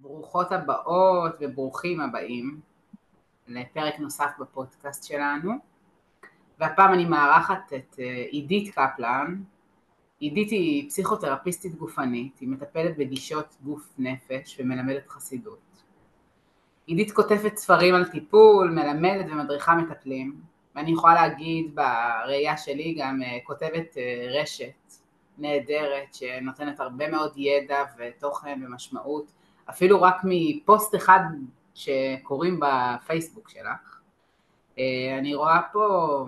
ברוכות הבאות וברוכים הבאים לפרק נוסף בפודקאסט שלנו, והפעם אני מארחת את עידית קפלן. עידית היא פסיכותרפיסטית גופנית, היא מטפלת בגישות גוף נפש ומלמדת חסידות. עידית כותבת ספרים על טיפול, מלמדת ומדריכה מטפלים, ואני יכולה להגיד בראייה שלי גם כותבת רשת נהדרת שנותנת הרבה מאוד ידע ותוכן ומשמעות, אפילו רק מפוסט אחד שקוראים בפייסבוק שלך. אני רואה פה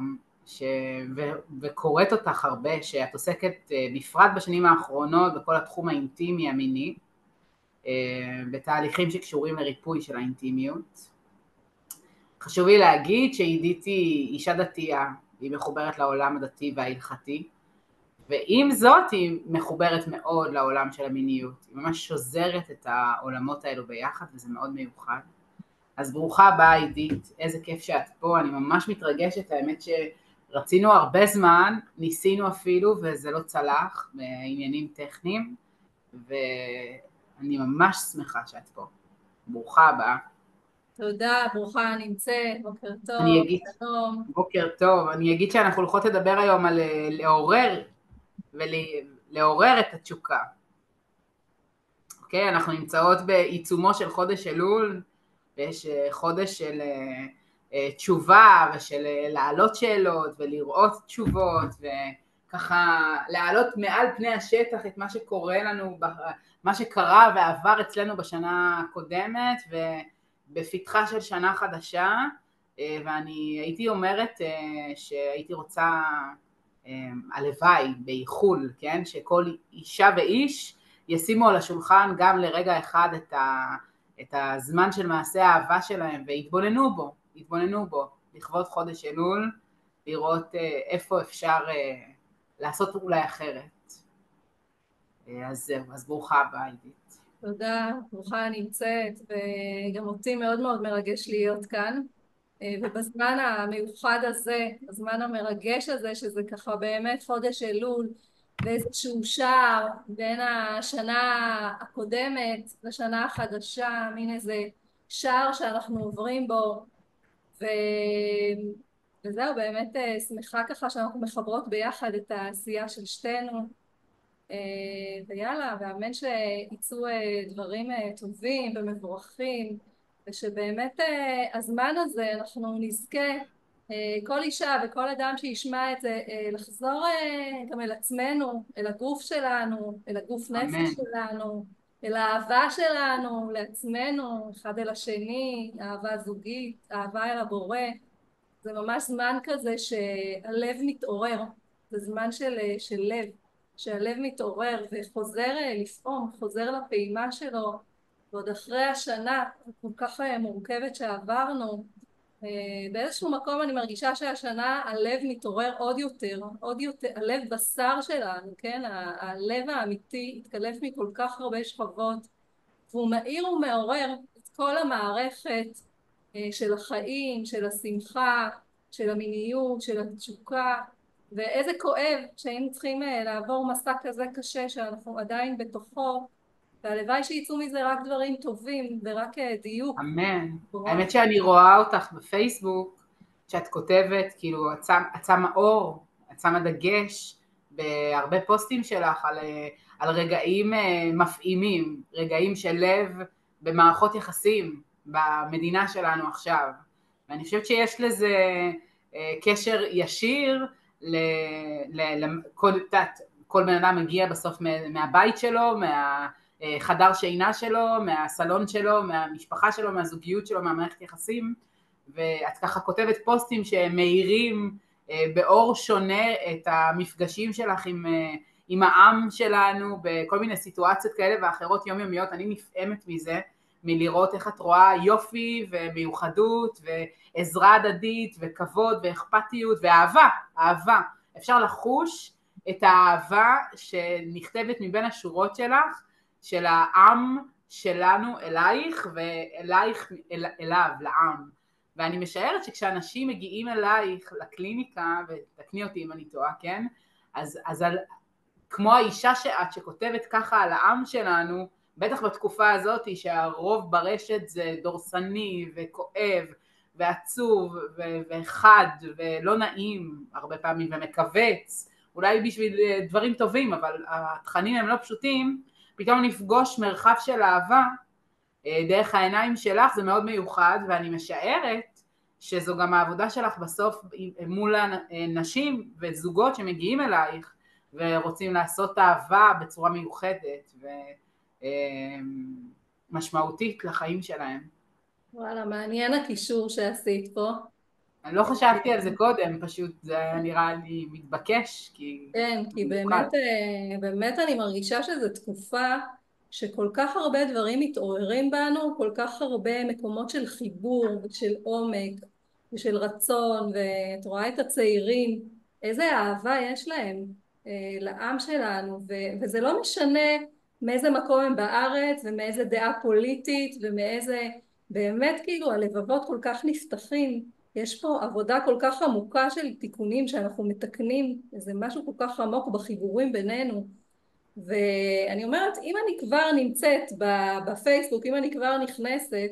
וקוראת אותך הרבה שאת עוסקת בפרט בשנים האחרונות בכל התחום האינטימי המיני, בתהליכים שקשורים לריפוי של האינטימיות. חשוב לי להגיד שעידית היא אישה דתייה, היא מחוברת לעולם הדתי וההלכתי, ועם זאת היא מחוברת מאוד לעולם של המיניות, היא ממש שוזרת את העולמות האלו ביחד וזה מאוד מיוחד. אז ברוכה הבאה עידית, איזה כיף שאת פה, אני ממש מתרגשת, האמת שרצינו הרבה זמן, ניסינו אפילו וזה לא צלח בעניינים טכניים, ואני ממש שמחה שאת פה, ברוכה הבאה. תודה, ברוכה נמצאת, בוקר אני טוב, אגיד, שלום. בוקר טוב, אני אגיד שאנחנו הולכות לדבר היום על לעורר את התשוקה. אוקיי, אנחנו נמצאות בעיצומו של חודש אלול, ויש חודש של תשובה ושל להעלות שאלות ולראות תשובות וככה להעלות מעל פני השטח את מה שקורה לנו, מה שקרה ועבר אצלנו בשנה הקודמת ובפתחה של שנה חדשה. ואני הייתי אומרת שהייתי רוצה הלוואי בייחול, כן? שכל אישה ואיש ישימו על השולחן גם לרגע אחד את הזמן של מעשה האהבה שלהם והתבוננו בו לכבוד חודש אלול, לראות איפה אפשר לעשות אולי אחרת. אז זהו, אז ברוכה הבאה עידית. תודה, ברוכה נמצאת, וגם אותי מאוד מאוד מרגש להיות כאן, ובזמן המיוחד הזה, הזמן המרגש הזה, שזה ככה באמת חודש אלול, ואיזשהו שער בין השנה הקודמת לשנה החדשה, מין איזה שער שאנחנו עוברים בו, ו... וזהו, באמת שמחה ככה שאנחנו מחברות ביחד את העשייה של שתינו, ויאללה, ואמן שיצאו דברים טובים ומבורכים, ושבאמת הזמן הזה אנחנו נזכה, כל אישה וכל אדם שישמע את זה, לחזור גם אל עצמנו, אל הגוף שלנו, אל הגוף אמן. נפש שלנו, אל האהבה שלנו לעצמנו, אחד אל השני, אהבה זוגית, אהבה אל הבורא. זה ממש זמן כזה שהלב מתעורר, זה זמן של לב, שהלב מתעורר וחוזר לפעום, חוזר לפעימה שלו, ועוד אחרי השנה כל כך מורכבת שעברנו, באיזשהו מקום אני מרגישה שהשנה הלב מתעורר עוד יותר, הלב בשר שלנו, כן, הלב האמיתי התקלף מכל כך הרבה שכבות, והוא מאיר ומעורר את כל המערכת של החיים, של השמחה, של המיניות, של התשוקה, ואיזה כואב שהיינו צריכים לעבור מסע כזה קשה שאנחנו עדיין בתוכו, והלוואי שיצאו מזה רק דברים טובים ורק דיוק. אמן. האמת שאני רואה אותך בפייסבוק, שאת כותבת, כאילו, את שמה אור, את שמה דגש, בהרבה פוסטים שלך על רגעים מפעימים, רגעים של לב במערכות יחסים במדינה שלנו עכשיו. ואני חושבת שיש לזה קשר ישיר כל בן אדם מגיע בסוף מהבית שלו, חדר שינה שלו, מהסלון שלו, מהמשפחה שלו, מהזוגיות שלו, מהמערכת יחסים, ואת ככה כותבת פוסטים שמאירים באור שונה את המפגשים שלך עם העם שלנו, בכל מיני סיטואציות כאלה ואחרות יומיומיות. אני נפעמת מזה, מלראות איך את רואה יופי ומיוחדות ועזרה הדדית וכבוד ואכפתיות ואהבה, אהבה. אפשר לחוש את האהבה שנכתבת מבין השורות שלך, של העם שלנו אלייך ואלייך אליו, לעם. ואני משערת שכשאנשים מגיעים אלייך לקליניקה, ותקני אותי אם אני טועה, כן? אז כמו האישה שאת שכותבת ככה על העם שלנו, בטח בתקופה הזאת שהרוב ברשת זה דורסני וכואב ועצוב וחד ולא נעים הרבה פעמים ומכווץ, אולי בשביל דברים טובים, אבל התכנים הם לא פשוטים. פתאום נפגוש מרחב של אהבה דרך העיניים שלך, זה מאוד מיוחד, ואני משערת שזו גם העבודה שלך בסוף מול נשים וזוגות שמגיעים אלייך ורוצים לעשות אהבה בצורה מיוחדת ומשמעותית לחיים שלהם. וואלה, מעניין הקישור שעשית פה. אני לא חשבתי על זה קודם, פשוט זה היה נראה לי מתבקש, כי כן, כי מיוחד. באמת אני מרגישה שזו תקופה שכל כך הרבה דברים מתעוררים בנו, כל כך הרבה מקומות של חיבור ושל עומק ושל רצון, ואת רואה את הצעירים, איזה אהבה יש להם לעם שלנו, וזה לא משנה מאיזה מקום הם בארץ ומאיזה דעה פוליטית ומאיזה, באמת כאילו הלבבות כל כך נפתחים. יש פה עבודה כל כך עמוקה של תיקונים שאנחנו מתקנים, איזה משהו כל כך עמוק בחיבורים בינינו. ואני אומרת, אם אני כבר נמצאת בפייסבוק, אם אני כבר נכנסת,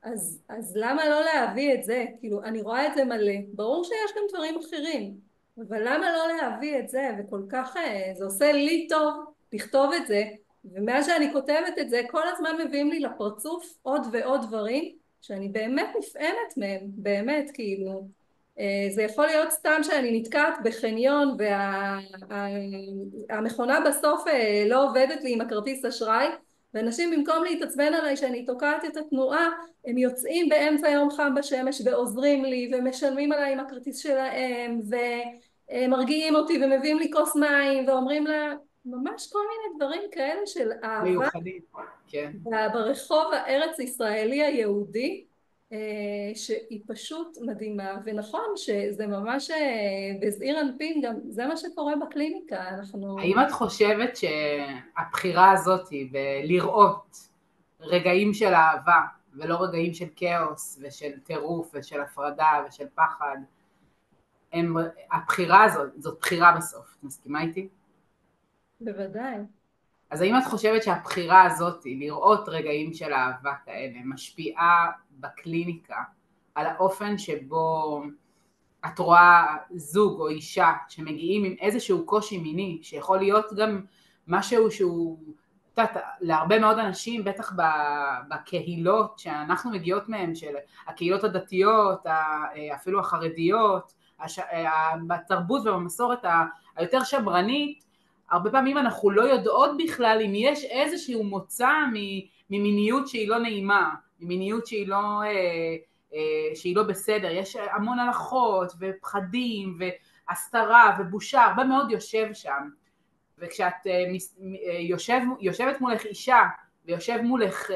אז למה לא להביא את זה? כאילו, אני רואה את זה מלא. ברור שיש גם דברים אחרים, אבל למה לא להביא את זה? וכל כך, זה עושה לי טוב לכתוב את זה, ומאז שאני כותבת את זה, כל הזמן מביאים לי לפרצוף עוד ועוד דברים, שאני באמת נפעמת מהם, באמת, כאילו. זה יכול להיות סתם שאני נתקעת בחניון והמכונה בסוף לא עובדת לי עם הכרטיס אשראי, ואנשים במקום להתעצבן עליי שאני תוקעת את התנועה, הם יוצאים באמצע יום חם בשמש ועוזרים לי ומשלמים עליי עם הכרטיס שלהם ומרגיעים אותי ומביאים לי כוס מים ואומרים לה ממש כל מיני דברים כאלה של אהבה מיוחדים, כן. ברחוב הארץ ישראלי היהודי, שהיא פשוט מדהימה. ונכון שזה ממש בזעיר אנפין, גם זה מה שקורה בקליניקה. אנחנו... האם את חושבת שהבחירה הזאת בלראות רגעים של אהבה ולא רגעים של כאוס ושל טירוף ושל הפרדה ושל פחד, הבחירה הזאת, זאת בחירה בסוף, את מסכימה איתי? בוודאי. אז האם את חושבת שהבחירה הזאת, לראות רגעים של אהבה כאלה, משפיעה בקליניקה על האופן שבו את רואה זוג או אישה שמגיעים עם איזשהו קושי מיני, שיכול להיות גם משהו שהוא, להרבה מאוד אנשים, בטח בקהילות שאנחנו מגיעות מהן, של הקהילות הדתיות, אפילו החרדיות, בתרבות ובמסורת היותר שמרנית, הרבה פעמים אנחנו לא יודעות בכלל אם יש איזשהו מוצא ממיניות שהיא לא נעימה, ממיניות שהיא לא בסדר. יש המון הלכות ופחדים והסתרה ובושה, הרבה מאוד יושב שם. וכשאת יושבת מולך אישה ויושב מולך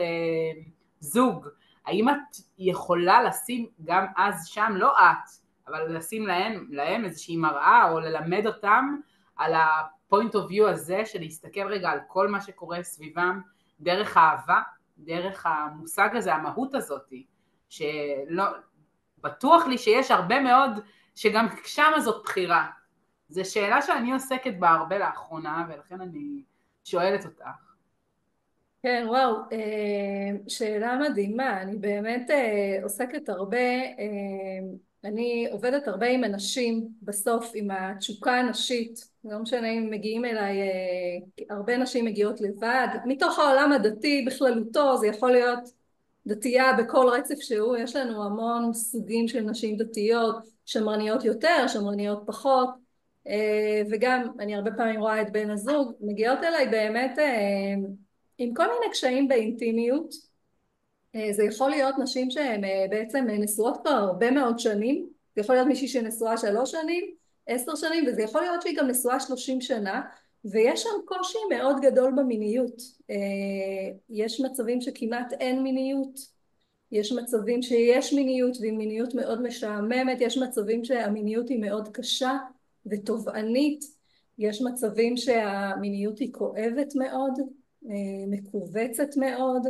זוג, האם את יכולה לשים גם אז שם, לא את, אבל לשים להם איזושהי מראה או ללמד אותם על ה-point of view הזה של להסתכל רגע על כל מה שקורה סביבם דרך האהבה, דרך המושג הזה, המהות הזאת, שלא, בטוח לי שיש הרבה מאוד שגם שם זאת בחירה. זו שאלה שאני עוסקת בה הרבה לאחרונה, ולכן אני שואלת אותך. כן, וואו, שאלה מדהימה. אני באמת עוסקת הרבה, אני עובדת הרבה עם אנשים בסוף, עם התשוקה הנשית. לא משנה אם מגיעים אליי, הרבה נשים מגיעות לבד, מתוך העולם הדתי בכללותו, זה יכול להיות דתייה בכל רצף שהוא. יש לנו המון סוגים של נשים דתיות, שמרניות יותר, שמרניות פחות, וגם אני הרבה פעמים רואה את בן הזוג, מגיעות אליי באמת עם כל מיני קשיים באינטימיות. זה יכול להיות נשים שהן בעצם נשואות כבר הרבה מאוד שנים, זה יכול להיות מישהי שנשואה 3 שנים, 10 שנים, וזה יכול להיות שהיא גם נשואה 30 שנה, ויש שם קושי מאוד גדול במיניות. יש מצבים שכמעט אין מיניות, יש מצבים שיש מיניות והיא מיניות מאוד משעממת, יש מצבים שהמיניות היא מאוד קשה ותובענית, יש מצבים שהמיניות היא כואבת מאוד, מכווצת מאוד,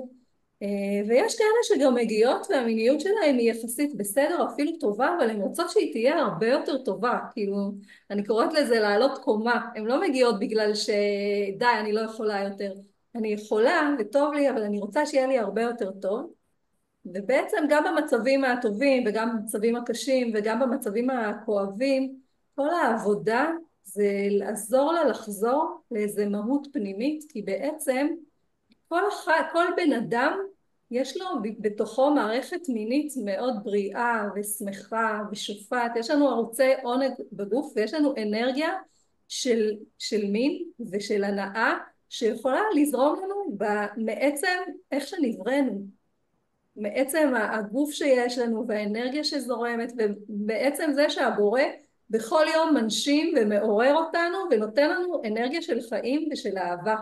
ויש כאלה שגם מגיעות והמיניות שלהם היא יחסית בסדר, אפילו טובה, אבל הן רוצות שהיא תהיה הרבה יותר טובה. כאילו, אני קוראת לזה לעלות קומה. הן לא מגיעות בגלל שדי, אני לא יכולה יותר. אני יכולה וטוב לי, אבל אני רוצה שיהיה לי הרבה יותר טוב. ובעצם גם במצבים הטובים וגם במצבים הקשים וגם במצבים הכואבים, כל העבודה זה לעזור לה לחזור לאיזה מהות פנימית, כי בעצם כל בן אדם יש לו בתוכו מערכת מינית מאוד בריאה ושמחה ושופעת. יש לנו ערוצי עונג בגוף ויש לנו אנרגיה של מין ושל הנאה שיכולה לזרום לנו מעצם איך שנבראנו, מעצם הגוף שיש לנו והאנרגיה שזורמת, ובעצם זה שהבורא בכל יום מנשים ומעורר אותנו ונותן לנו אנרגיה של חיים ושל אהבה.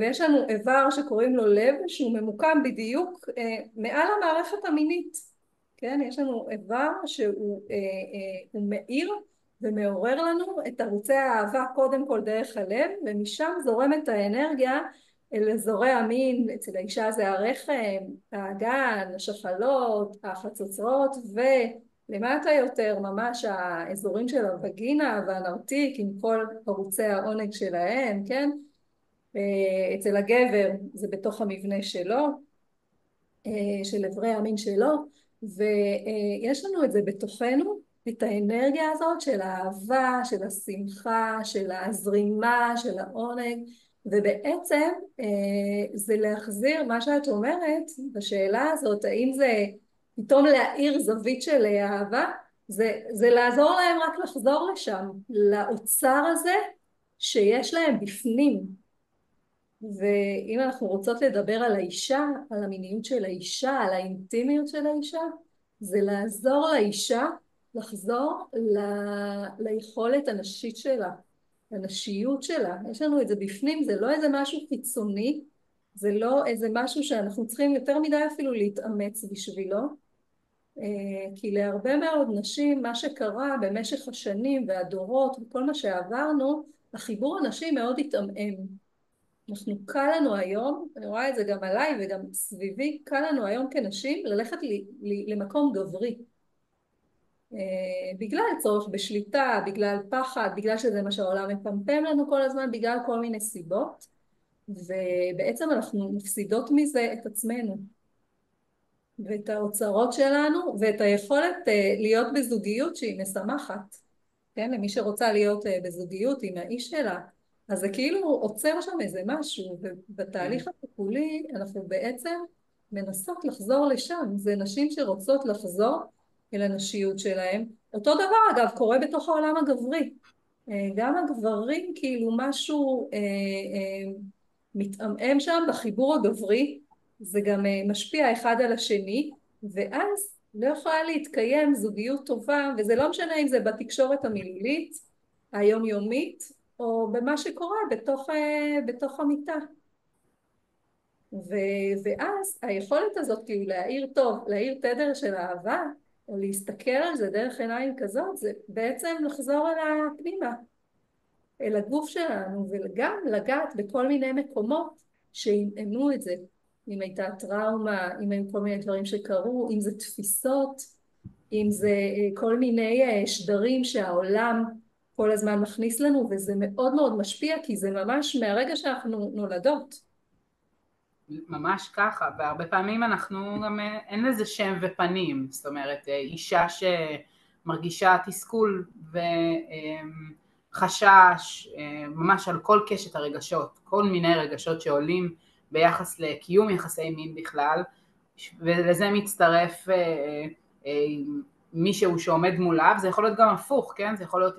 ויש לנו איבר שקוראים לו לב, שהוא ממוקם בדיוק מעל המערכת המינית. כן, יש לנו איבר שהוא מאיר ומעורר לנו את ערוצי האהבה קודם כל דרך הלב, ומשם זורמת האנרגיה אל אזורי המין. אצל האישה זה הרחם, האגן, השחלות, החצוצרות, ולמטה יותר ממש האזורים של הווגינה והנרתיק עם כל ערוצי העונג שלהם, כן? אצל הגבר זה בתוך המבנה שלו, של אברי המין שלו, ויש לנו את זה בתוכנו, את האנרגיה הזאת של האהבה, של השמחה, של הזרימה, של העונג, ובעצם זה להחזיר מה שאת אומרת בשאלה הזאת, האם זה פתאום להאיר זווית של אהבה, זה לעזור להם רק לחזור לשם, לאוצר הזה שיש להם בפנים. ואם אנחנו רוצות לדבר על האישה, על המיניות של האישה, על האינטימיות של האישה, זה לעזור לאישה לחזור ליכולת הנשית שלה, לנשיות שלה. יש לנו את זה בפנים, זה לא איזה משהו חיצוני, זה לא איזה משהו שאנחנו צריכים יותר מדי אפילו להתאמץ בשבילו, כי להרבה מאוד נשים מה שקרה במשך השנים והדורות וכל מה שעברנו, החיבור הנשי מאוד התעמם. אנחנו קל לנו היום, אני רואה את זה גם עליי וגם סביבי, קל לנו היום כנשים ללכת למקום גברי. בגלל צורך בשליטה, בגלל פחד, בגלל שזה מה שהעולם מפמפם לנו כל הזמן, בגלל כל מיני סיבות, ובעצם אנחנו מפסידות מזה את עצמנו, ואת האוצרות שלנו, ואת היכולת להיות בזוגיות שהיא משמחת. כן, למי שרוצה להיות בזוגיות עם האיש שלה, אז זה כאילו עוצר שם איזה משהו, ובתהליך הטיפולי אנחנו בעצם מנסות לחזור לשם. זה נשים שרוצות לחזור אל הנשיות שלהם. אותו דבר אגב קורה בתוך העולם הגברי. גם הגברים כאילו משהו מתעמם שם בחיבור הגברי, זה גם משפיע אחד על השני, ואז לא יכולה להתקיים זוגיות טובה, וזה לא משנה אם זה בתקשורת המילולית, היומיומית, או במה שקורה בתוך המיטה. ואז היכולת הזאת כאילו להאיר טוב, להאיר תדר של אהבה, או להסתכל על זה דרך עיניים כזאת, זה בעצם לחזור אל הפנימה, אל הגוף שלנו, וגם לגעת בכל מיני מקומות שימנו את זה. אם הייתה טראומה, אם היו כל מיני דברים שקרו, אם זה תפיסות, אם זה כל מיני שדרים שהעולם כל הזמן מכניס לנו, וזה מאוד מאוד משפיע, כי זה ממש מהרגע שאנחנו נולדות. ממש ככה, והרבה פעמים אנחנו גם אין לזה שם ופנים, זאת אומרת אישה שמרגישה תסכול וחשש ממש על כל קשת הרגשות, כל מיני רגשות שעולים ביחס לקיום יחסי מין בכלל, ולזה מצטרף מישהו שעומד מולה, וזה יכול להיות גם הפוך, כן? זה יכול להיות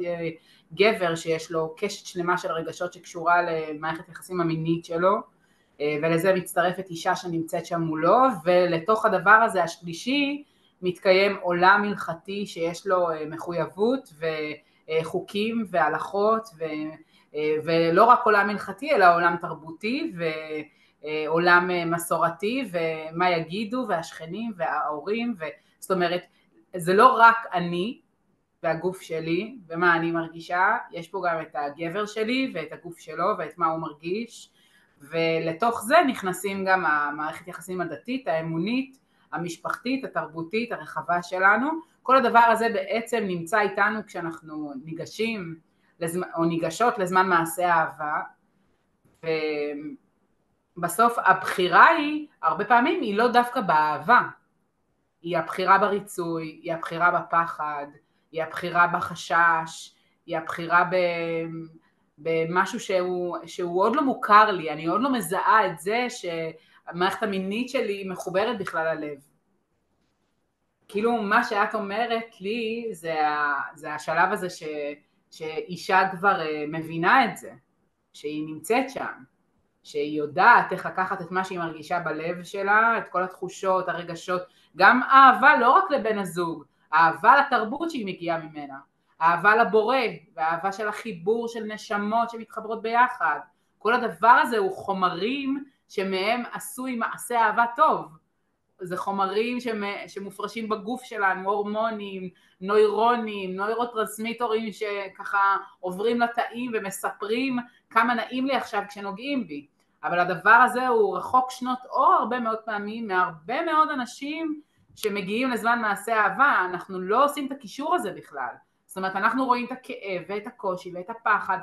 גבר שיש לו קשת שלמה של רגשות שקשורה למערכת יחסים המינית שלו, ולזה מצטרפת אישה שנמצאת שם מולו, ולתוך הדבר הזה השלישי מתקיים עולם הלכתי שיש לו מחויבות וחוקים והלכות, ולא רק עולם הלכתי אלא עולם תרבותי ועולם מסורתי, ומה יגידו והשכנים וההורים, זאת אומרת זה לא רק אני והגוף שלי ומה אני מרגישה, יש פה גם את הגבר שלי ואת הגוף שלו ואת מה הוא מרגיש, ולתוך זה נכנסים גם המערכת יחסים הדתית, האמונית, המשפחתית, התרבותית, הרחבה שלנו. כל הדבר הזה בעצם נמצא איתנו כשאנחנו ניגשים או ניגשות לזמן מעשה אהבה, ובסוף הבחירה היא, הרבה פעמים היא לא דווקא באהבה, היא הבחירה בריצוי, היא הבחירה בפחד, היא הבחירה בחשש, היא הבחירה במשהו שהוא עוד לא מוכר לי, אני עוד לא מזהה את זה שהמערכת המינית שלי מחוברת בכלל ללב. כאילו מה שאת אומרת לי זה השלב הזה שאישה כבר מבינה את זה, שהיא נמצאת שם, שהיא יודעת איך לקחת את מה שהיא מרגישה בלב שלה, את כל התחושות, הרגשות, גם אהבה לא רק לבן הזוג, אהבה לתרבות שהיא מגיעה ממנה, אהבה לבורא, ואהבה של החיבור של נשמות שמתחברות ביחד. כל הדבר הזה הוא חומרים שמהם עשוי מעשה אהבה טוב. זה חומרים שמופרשים בגוף שלנו, הורמונים, נוירונים, נוירוטרנסמיטורים שככה עוברים לתאים ומספרים כמה נעים לי עכשיו כשנוגעים בי. אבל הדבר הזה הוא רחוק שנות אור הרבה מאוד פעמים מהרבה מאוד אנשים שמגיעים לזמן מעשה אהבה. אנחנו לא עושים את הקישור הזה בכלל. זאת אומרת, אנחנו רואים את הכאב ואת הקושי ואת הפחד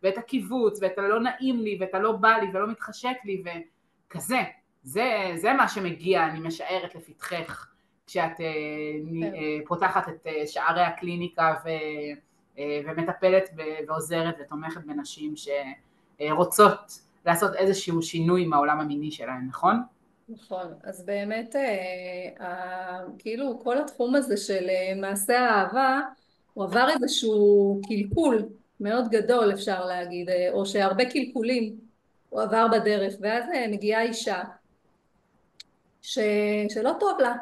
ואת הקיבוץ ואת הלא נעים לי ואת הלא בא לי ולא מתחשק לי וכזה. זה מה שמגיע, אני משערת לפתחך, כשאת פותחת את שערי הקליניקה ומטפלת ועוזרת ותומכת בנשים שרוצות לעשות איזשהו שינוי עם העולם המיני שלהן, נכון? נכון, אז באמת כאילו כל התחום הזה של מעשה האהבה הוא עבר איזשהו קלקול מאוד גדול אפשר להגיד, או שהרבה קלקולים הוא עבר בדרך, ואז מגיעה אישה ש... שלא טוב לה,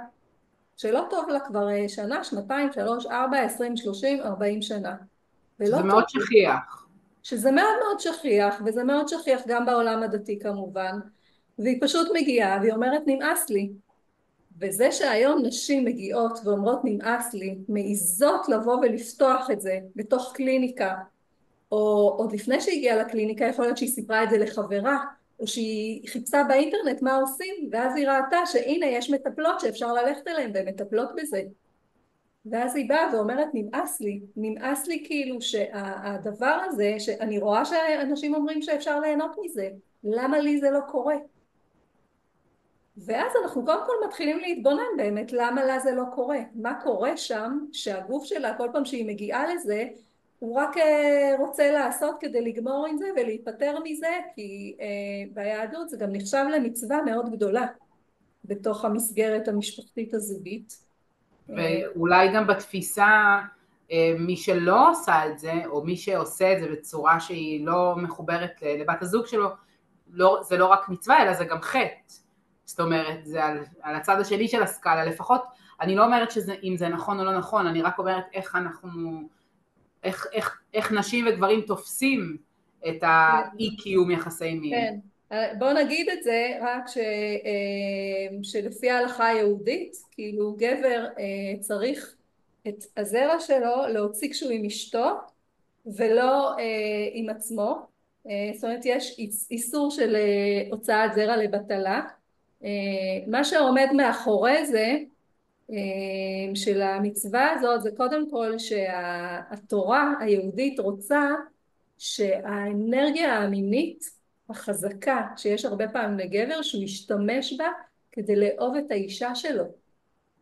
שלא טוב לה כבר שנה, שנתיים, שלוש, 4, 20, 30, 40 שנה. ולא שזה טוב, מאוד שכיח. שזה מאוד מאוד שכיח, וזה מאוד שכיח גם בעולם הדתי כמובן, והיא פשוט מגיעה והיא אומרת נמאס לי. וזה שהיום נשים מגיעות ואומרות נמאס לי, מעיזות לבוא ולפתוח את זה בתוך קליניקה, או עוד לפני שהיא הגיעה לקליניקה יכול להיות שהיא סיפרה את זה לחברה, או שהיא חיפשה באינטרנט מה עושים, ואז היא ראתה שהנה יש מטפלות שאפשר ללכת אליהן והן מטפלות בזה. ואז היא באה ואומרת נמאס לי כאילו שהדבר הזה, שאני רואה שאנשים אומרים שאפשר ליהנות מזה, למה לי זה לא קורה? ואז אנחנו קודם כל מתחילים להתבונן באמת למה לה זה לא קורה, מה קורה שם שהגוף שלה כל פעם שהיא מגיעה לזה הוא רק רוצה לעשות כדי לגמור עם זה ולהיפטר מזה, כי ביהדות זה גם נחשב למצווה מאוד גדולה בתוך המסגרת המשפחתית הזוגית. ואולי גם בתפיסה מי שלא עושה את זה, או מי שעושה את זה בצורה שהיא לא מחוברת לבת הזוג שלו, זה לא רק מצווה אלא זה גם חטא. זאת אומרת, זה על הצד השני של הסקאלה, לפחות אני לא אומרת אם זה נכון או לא נכון, אני רק אומרת איך נשים וגברים תופסים את האי קיום יחסי מין. כן, בוא נגיד את זה רק שלפי ההלכה היהודית, כאילו גבר צריך את הזרע שלו להוציא כשהוא עם אשתו ולא עם עצמו, זאת אומרת יש איסור של הוצאת זרע לבטלה. מה שעומד מאחורי זה של המצווה הזאת זה קודם כל שהתורה היהודית רוצה שהאנרגיה המינית החזקה שיש הרבה פעמים לגבר שהוא ישתמש בה כדי לאהוב את האישה שלו,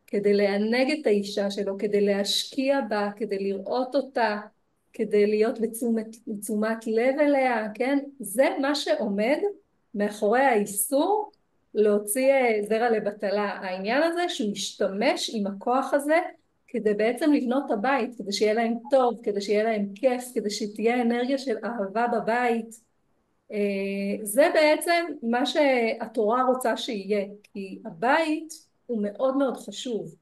כדי לענג את האישה שלו, כדי להשקיע בה, כדי לראות אותה, כדי להיות בתשומת לב אליה, כן? זה מה שעומד מאחורי האיסור להוציא זרע לבטלה. העניין הזה שהוא ישתמש עם הכוח הזה כדי בעצם לבנות את הבית, כדי שיהיה להם טוב, כדי שיהיה להם כיף, כדי שתהיה אנרגיה של אהבה בבית. זה בעצם מה שהתורה רוצה שיהיה, כי הבית הוא מאוד מאוד חשוב.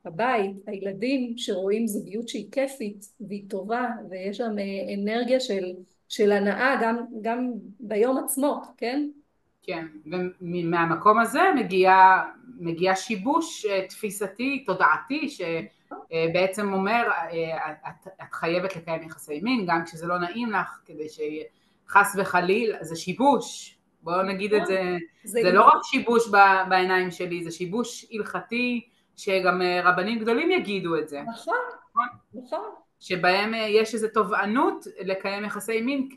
הבית, הילדים שרואים זוגיות שהיא כיפית והיא טובה ויש שם אנרגיה של הנאה גם ביום עצמו, כן? כן, ומהמקום הזה מגיע שיבוש תפיסתי, תודעתי, שבעצם אומר, את חייבת לקיים יחסי מין, גם כשזה לא נעים לך, כדי שחס וחליל, זה שיבוש, בואו נגיד את זה, זה לא רק שיבוש בעיניים שלי, זה שיבוש הלכתי, שגם רבנים גדולים יגידו את זה. נכון, נכון. שבהם יש איזו תובענות לקיים יחסי מין,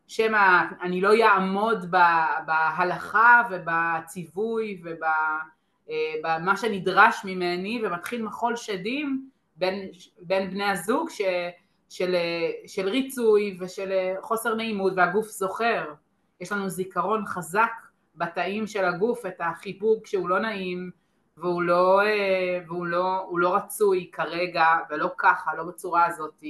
שמא אני לא יעמוד בהלכה ובציווי ובמה שנדרש ממני, ומתחיל מחול שדים בין בני הזוג של ריצוי ושל חוסר נעימות, והגוף זוכר. יש לנו זיכרון חזק בתאים של הגוף, את החיבוק שהוא לא נעים והוא לא רצוי כרגע, ולא ככה, לא בצורה הזאת,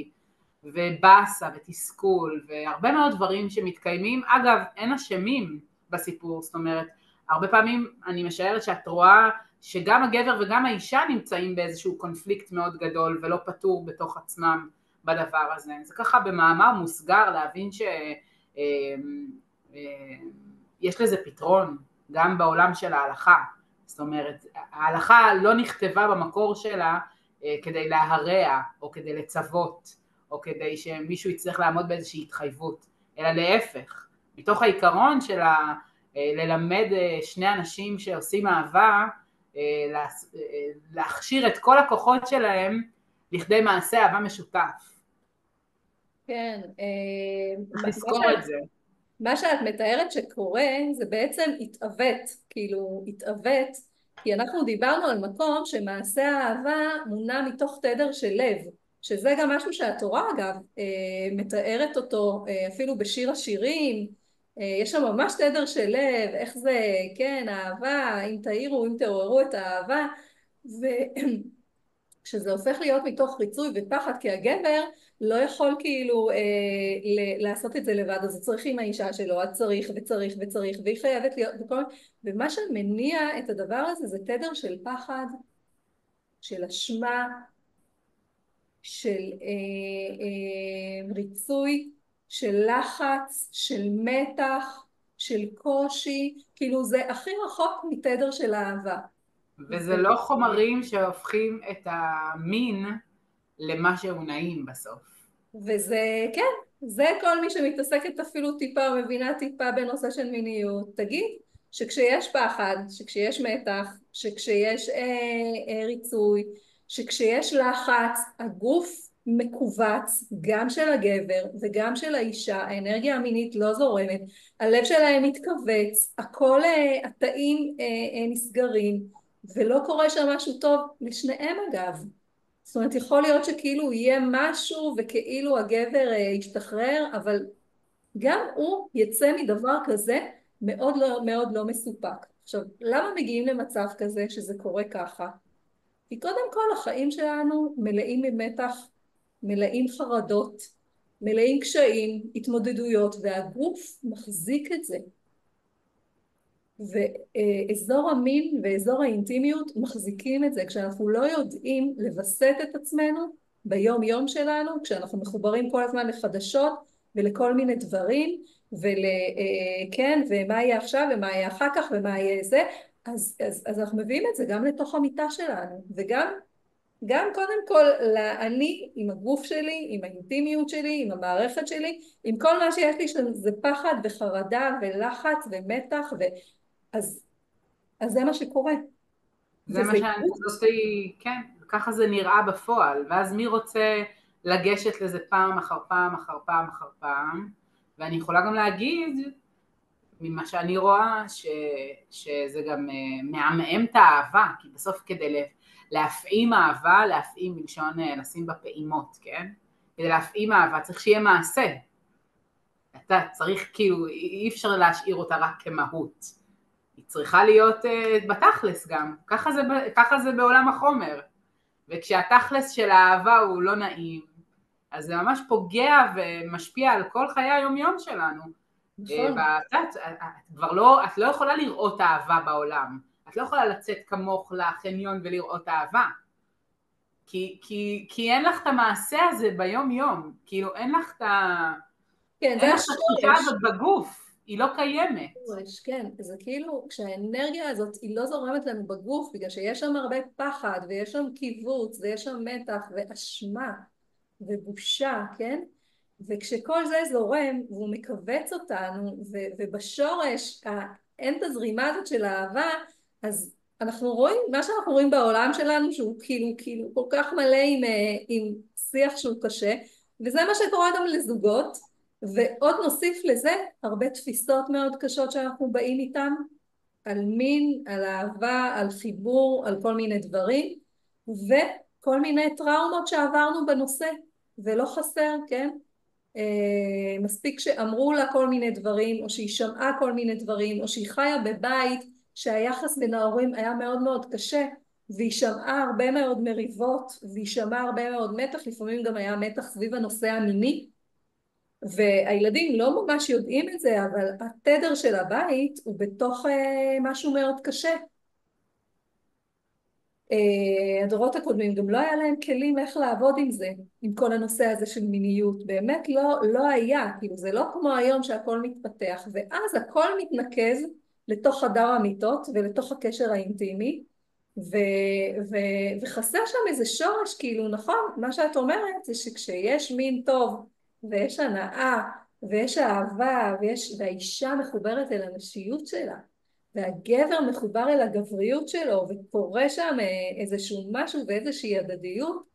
ובאסה ותסכול והרבה מאוד דברים שמתקיימים. אגב, אין אשמים בסיפור, זאת אומרת, הרבה פעמים אני משערת שאת רואה שגם הגבר וגם האישה נמצאים באיזשהו קונפליקט מאוד גדול ולא פתור בתוך עצמם בדבר הזה. זה ככה במאמר מוסגר להבין שיש לזה פתרון גם בעולם של ההלכה. זאת אומרת, ההלכה לא נכתבה במקור שלה כדי להרע או כדי לצוות או כדי שמישהו יצטרך לעמוד באיזושהי התחייבות, אלא להפך, מתוך העיקרון של ללמד שני אנשים שעושים אהבה, להכשיר את כל הכוחות שלהם לכדי מעשה אהבה משותף. כן, לזכור את זה. מה שאת מתארת שקורה זה בעצם התאבט, כאילו התאבט, כי אנחנו דיברנו על מקום שמעשה האהבה מונע מתוך תדר של לב, שזה גם משהו שהתורה אגב מתארת אותו אפילו בשיר השירים, יש שם ממש תדר של לב, איך זה, כן, האהבה, אם תאירו, אם תעוררו את האהבה, וכשזה הופך להיות מתוך ריצוי ופחד, כי הגבר לא יכול כאילו לעשות את זה לבד, אז הוא צריך עם האישה שלו, אז צריך וצריך וצריך, והיא חייבת להיות בכל, ומה שמניע את הדבר הזה זה תדר של פחד, של אשמה, של ריצוי, של לחץ, של מתח, של קושי, כאילו זה הכי רחוק מתדר של אהבה. וזה לא חומרים שהופכים את המין למה שהוא נעים בסוף. וזה, כן, זה כל מי שמתעסקת אפילו טיפה או מבינה טיפה בנושא של מיניות, תגיד שכשיש פחד, שכשיש מתח, שכשיש ריצוי, שכשיש לחץ, הגוף מקובץ, גם של הגבר וגם של האישה, האנרגיה המינית לא זורמת, הלב שלהם מתכווץ, הכל התאים נסגרים, ולא קורה שם משהו טוב לשניהם אגב. זאת אומרת, יכול להיות שכאילו יהיה משהו וכאילו הגבר ישתחרר, אבל גם הוא יצא מדבר כזה מאוד לא מסופק. עכשיו, למה מגיעים למצב כזה שזה קורה ככה? כי קודם כל החיים שלנו מלאים ממתח, מלאים חרדות, מלאים קשיים, התמודדויות, והגוף מחזיק את זה. ואזור המין ואזור האינטימיות מחזיקים את זה, כשאנחנו לא יודעים לבסט את עצמנו ביום יום שלנו, כשאנחנו מחוברים כל הזמן לחדשות ולכל מיני דברים, כן, ומה יהיה עכשיו ומה יהיה אחר כך ומה יהיה זה, אז אנחנו מביאים את זה גם לתוך המיטה שלנו, וגם קודם כל אני עם הגוף שלי, עם האינטימיות שלי, עם המערכת שלי, עם כל מה שיש לי שזה פחד וחרדה ולחץ ומתח אז זה מה שקורה. זה מה שאני חושבת, כן, ככה זה נראה בפועל, ואז מי רוצה לגשת לזה פעם אחר פעם אחר פעם אחר פעם, ואני יכולה גם להגיד, ממה שאני רואה, שזה גם מעמעם את האהבה, כי בסוף כדי להפעים אהבה, להפעים מלשון לשים בפעימות, כן? כדי להפעים אהבה צריך שיהיה מעשה. אתה צריך, כאילו, אי אפשר להשאיר אותה רק כמהות. היא צריכה להיות בתכלס גם, ככה זה בעולם החומר, וכשהתכלס של האהבה הוא לא נעים, אז זה ממש פוגע ומשפיע על כל חיי היום יום שלנו. נכון. את לא יכולה לראות אהבה בעולם, את לא יכולה לצאת כמוך לחניון ולראות אהבה, כי אין לך את המעשה הזה ביום יום, כאילו אין לך את התחושה הזאת בגוף. היא לא קיימת. כן, זה כאילו כשהאנרגיה הזאת היא לא זורמת לנו בגוף, בגלל שיש שם הרבה פחד ויש שם קיבוץ ויש שם מתח ואשמה ובושה, כן? וכשכל זה זורם והוא מקבץ אותנו ובשורש אין את הזרימה הזאת של האהבה, אז אנחנו רואים, מה שאנחנו רואים בעולם שלנו שהוא כאילו כל כך מלא עם שיח שהוא קשה, וזה מה שקורה גם לזוגות, ועוד נוסיף לזה הרבה תפיסות מאוד קשות שאנחנו באים איתן, על מין, על אהבה, על חיבור, על כל מיני דברים, וכל מיני טראומות שעברנו בנושא, ולא חסר, כן? מספיק שאמרו לה כל מיני דברים, או שהיא שמעה כל מיני דברים, או שהיא חיה בבית שהיחס בין ההורים היה מאוד מאוד קשה, והיא שמעה הרבה מאוד מריבות, והיא שמעה הרבה מאוד מתח, לפעמים גם היה מתח סביב הנושא המיני, והילדים לא ממש יודעים את זה, אבל התדר של הבית הוא בתוך משהו מאוד קשה. הדורות הקודמים גם לא היה להם כלים איך לעבוד עם זה, עם כל הנושא הזה של מיניות, באמת לא היה, כאילו זה לא כמו היום שהכל מתפתח, ואז הכל מתנקז לתוך חדר המיטות ולתוך הקשר האינטימי, ו, ו, וחסר שם איזה שורש, כאילו נכון, מה שאת אומרת זה שכשיש מין טוב ויש הנאה ויש אהבה והאישה מחוברת אל הנשיות שלה והגבר מחובר אל הגבריות שלו וקורה שם איזשהו משהו ואיזושהי הדדיות,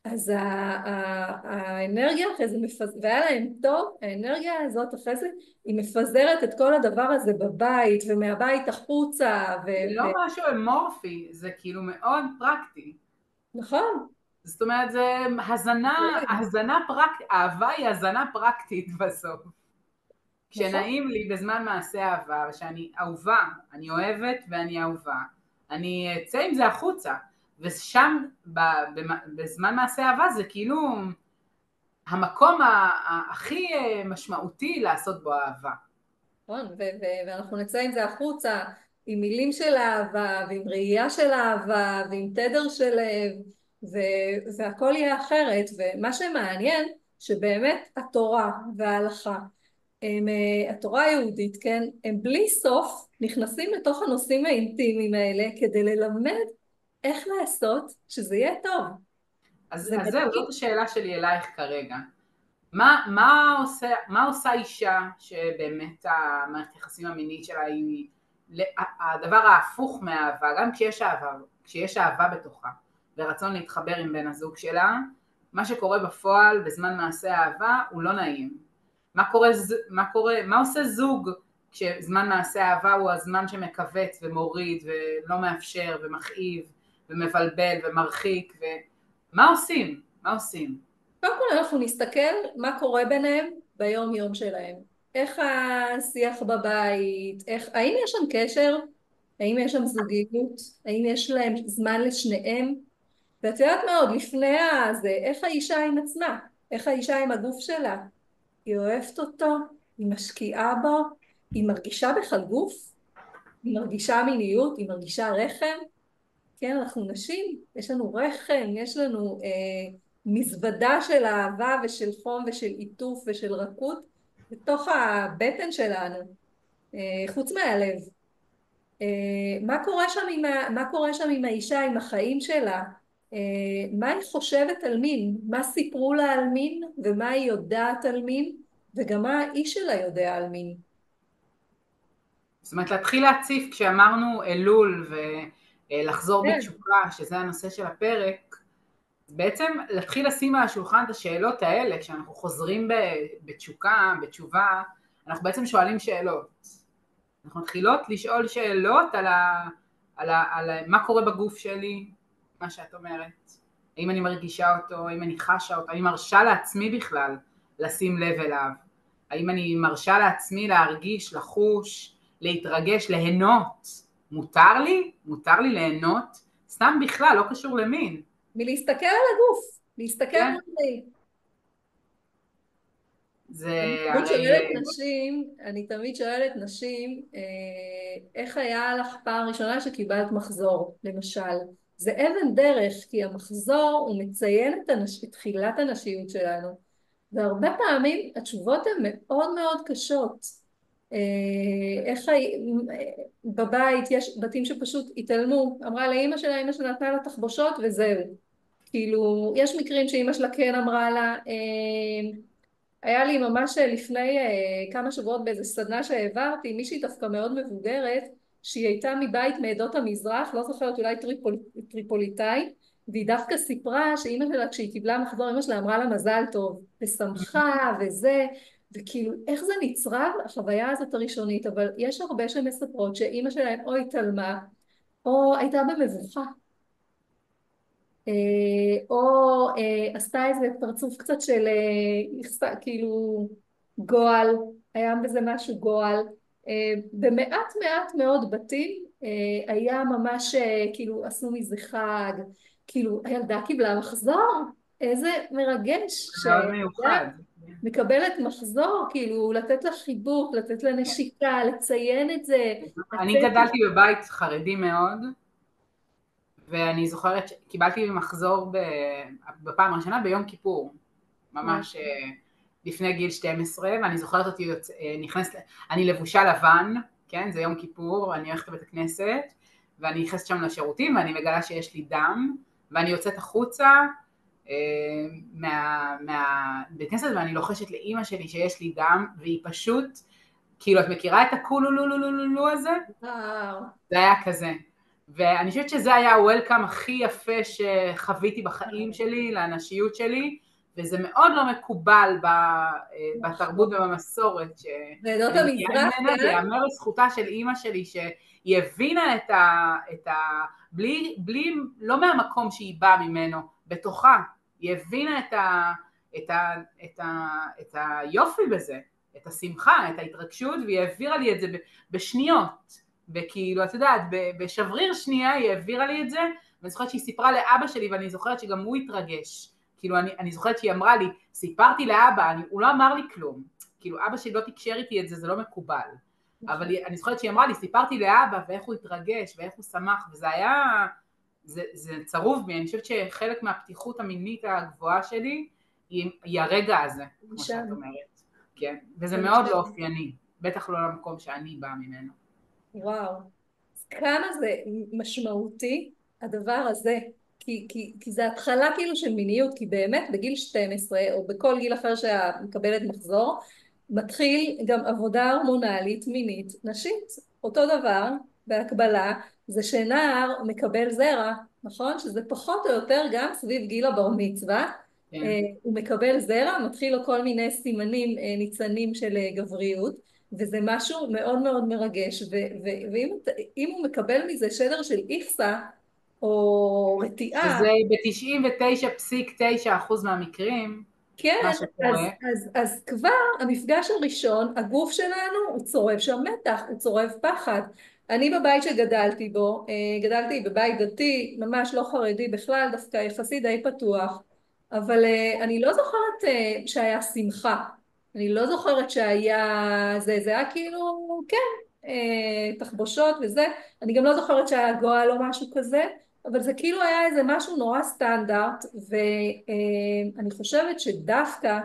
אז האנרגיה אחרי זה והיה להם טוב, האנרגיה הזאת אחרי זה היא מפזרת את כל הדבר הזה בבית ומהבית החוצה זה לא משהו אמורפי, זה כאילו מאוד פרקטי. נכון. זאת אומרת, זה הזנה פרקטית, אהבה היא הזנה פרקטית בסוף. נכון. כשנעים לי בזמן מעשה אהבה, ושאני אהובה, אני אוהבת ואני אהובה, אני אצא עם זה החוצה, ושם בזמן מעשה אהבה זה כאילו המקום הכי משמעותי לעשות בו אהבה. נכון, ואנחנו נצא עם זה החוצה, עם מילים של אהבה, ועם ראייה של אהבה, ועם תדר של לב, והכל יהיה אחרת, ומה שמעניין, שבאמת התורה וההלכה, התורה היהודית, כן, הם בלי סוף נכנסים לתוך הנושאים האינטימיים האלה, כדי ללמד איך לעשות שזה יהיה טוב. אז זה זהו, מדהים. זאת השאלה שלי אלייך כרגע. מה עושה אישה שבאמת המערכת יחסים המינית שלה היא הדבר ההפוך מהאהבה, גם כשיש אהבה בתוכה ורצון להתחבר עם בן הזוג שלה, מה שקורה בפועל בזמן מעשה האהבה הוא לא נעים. מה עושה זוג כשזמן מעשה האהבה הוא הזמן שמכווץ ומוריד ולא מאפשר ומכאיב ומבלבל ומרחיק, ומה עושים? מה עושים? קודם כל אנחנו נסתכל מה קורה ביניהם ביום יום שלהם. איך השיח בבית, האם יש שם קשר, האם יש שם זוגיות, האם יש להם זמן לשניהם. ואת יודעת מאוד, לפני הזה, איך האישה עם עצמה, איך האישה עם הגוף שלה. היא אוהבת אותו, היא משקיעה בו, היא מרגישה בכלל גוף, היא מרגישה מיניות, היא מרגישה רחם. כן, אנחנו נשים, יש לנו רחם, יש לנו מזוודה של אהבה ושל חום ושל עיטוף ושל רכות בתוך הבטן שלנו, חוץ מהלב. מה קורה שם עם האישה, עם החיים שלה? מה היא חושבת על מין? מה סיפרו לה על מין? ומה היא יודעת על מין? וגם מה האיש שלה יודע על מין? זאת אומרת, להתחיל להציף כשאמרנו אלול ולחזור כן, בתשוקה, שזה הנושא של הפרק, בעצם להתחיל לשים על השולחן את השאלות האלה, כשאנחנו חוזרים בתשוקה, בתשובה, אנחנו בעצם שואלים שאלות. אנחנו מתחילות לשאול שאלות על מה קורה בגוף שלי, מה שאת אומרת, האם אני מרגישה אותו, האם אני חשה אותו, האם אני מרשה לעצמי בכלל לשים לב אליו, האם אני מרשה לעצמי להרגיש, לחוש, להתרגש, ליהנות, מותר לי? מותר לי ליהנות? סתם בכלל, לא קשור למין. מלהסתכל על הגוף, להסתכל כן? מול זה. זה הרי, אני תמיד שואלת נשים, איך היה לך פעם ראשונה שקיבלת מחזור, למשל? זה אבן דרך, כי המחזור הוא מציין את תחילת הנשיות שלנו, והרבה פעמים התשובות הן מאוד מאוד קשות. בבית יש בתים שפשוט התעלמו, אמרה לאמא שלה, אמא שלה נתנה לה תחבושות וזהו. כאילו, יש מקרים שאמא שלה כן אמרה לה, היה לי ממש לפני כמה שבועות באיזה סדנה שהעברתי, מישהי דווקא מאוד מבוגרת, שהיא הייתה מבית מעדות המזרח, לא זוכרת, אולי טריפוליטאי, והיא דווקא סיפרה שאמא שלה כשהיא קיבלה מחזור, אמא שלה אמרה לה מזל טוב, ושמחה וזה, וכאילו, איך זה נצרב? החוויה הזאת הראשונית, אבל יש הרבה שמספרות שאימא שלהם או התעלמה, או הייתה במבוכה, או עשתה איזה פרצוף קצת של כאילו גועל, היה בזה משהו גועל. במעט מעט מאוד בתים היה ממש כאילו עשו מזה חג, כאילו הילדה קיבלה מחזור, איזה מרגש מאוד שילדה מיוחד. מקבלת מחזור, כאילו לתת לה חיבוק, לתת לה כן. נשיקה, לציין את זה, אני לצאת. גדלתי בבית חרדי מאוד, ואני זוכרת שקיבלתי מחזור בפעם הראשונה ביום כיפור, ממש לפני גיל 12, ואני זוכרת אותי נכנסת, אני לבושה לבן, כן, זה יום כיפור, אני הולכת לבית הכנסת, ואני נכנסת שם לשירותים, ואני מגלה שיש לי דם, ואני יוצאת החוצה מהבית כנסת, ואני לוחשת לאימא שלי שיש לי דם, והיא פשוט, כאילו, את מכירה את הקולולולולולו הזה? וואו. זה היה כזה. ואני חושבת שזה היה הוולקאם הכי יפה שחוויתי בחיים שלי, לאנשיות שלי, וזה מאוד לא מקובל בתרבות נכון. ובמסורת ועדות שאני מגיעה המזרח ממנה, גם? ויאמר לזכותה של אימא שלי שהיא הבינה לא מהמקום שהיא באה ממנו, בתוכה, היא הבינה את היופי בזה, את השמחה, את ההתרגשות, והיא העבירה לי את זה בשניות. וכאילו, את יודעת, בשבריר שנייה היא העבירה לי את זה, ואני זוכרת שהיא סיפרה לאבא שלי, ואני זוכרת שגם הוא התרגש. כאילו, אני זוכרת שהיא אמרה לי, סיפרתי לאבא, הוא לא אמר לי כלום. כאילו, אבא שלי לא תקשר איתי את זה, זה לא מקובל. אבל אני זוכרת שהיא אמרה לי, סיפרתי לאבא, ואיך הוא התרגש, ואיך הוא שמח, וזה היה, זה צרוב בי. אני חושבת שחלק מהפתיחות המינית הגבוהה שלי, היא הרגע הזה, כמו משם. שאת אומרת. כן, וזה זה מאוד לא משם. אופייני, בטח לא למקום שאני באה ממנו. וואו. אז כמה זה משמעותי הדבר הזה, כי זה התחלה כאילו של מיניות, כי באמת בגיל 12 או בכל גיל אחר שאת מקבלת מחזור, מתחיל גם עבודה הורמונלית מינית נשית. אותו דבר בהקבלה זה שנער מקבל זרע, נכון? שזה פחות או יותר גם סביב גיל הבר מצווה, כן. הוא מקבל זרע, מתחיל לו כל מיני סימנים ניצנים של גבריות, וזה משהו מאוד מאוד מרגש, ואם הוא מקבל מזה שדר של איכסה או רתיעה, שזה ב-99.9% מהמקרים, מה כן, שקורה. אז כבר המפגש הראשון, הגוף שלנו הוא צורב שם מתח, הוא צורב פחד. אני בבית שגדלתי בו, גדלתי בבית דתי, ממש לא חרדי בכלל, דווקא יחסית די פתוח, אבל אני לא זוכרת שהיה שמחה, אני לא זוכרת שהיה זה היה כאילו, כן, תחבושות וזה, אני גם לא זוכרת שהיה גועל או משהו כזה, אבל זה כאילו היה איזה משהו נורא סטנדרט, ואני חושבת שדווקא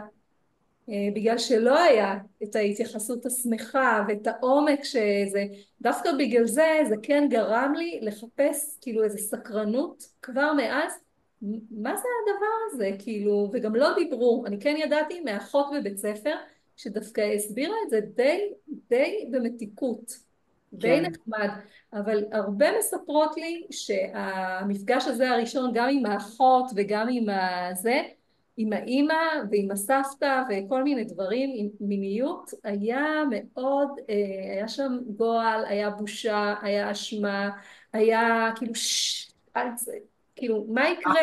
בגלל שלא היה את ההתייחסות השמחה ואת העומק שזה, דווקא בגלל זה, זה כן גרם לי לחפש כאילו איזו סקרנות כבר מאז, מה זה הדבר הזה, כאילו, וגם לא דיברו, אני כן ידעתי מאחות בבית ספר, שדווקא הסבירה את זה די במתיקות, די כן. נחמד, אבל הרבה מספרות לי שהמפגש הזה הראשון, גם עם האחות וגם עם הזה, עם האימא ועם הסבתא וכל מיני דברים, עם מיניות, היה מאוד, היה שם גועל, היה בושה, היה אשמה, היה כאילו כאילו מה יקרה,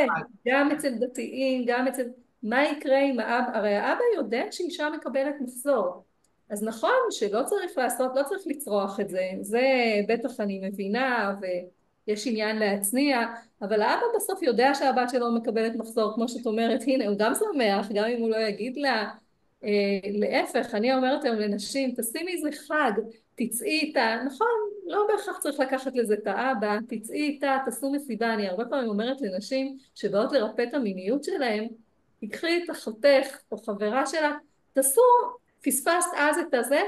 גם אצל דתיים, גם אצל, מה יקרה עם האבא, הרי האבא יודע שאישה מקבלת מחזור, אז נכון שלא צריך לעשות, לא צריך לצרוח את זה, זה בטח אני מבינה ויש עניין להצניע, אבל האבא בסוף יודע שהבת שלו מקבלת מחזור, כמו שאת אומרת, הנה הוא גם שמח, גם אם הוא לא יגיד לה, להפך, אני אומרת היום לנשים, תשימי איזה חג, תצאי איתה, נכון, לא בהכרח צריך לקחת לזה את האבא, תצאי איתה, תעשו מסיבה, אני הרבה פעמים אומרת לנשים שבאות לרפא את המיניות שלהם, תקחי את אחותך או חברה שלה, תעשו, פספסת אז את הזה,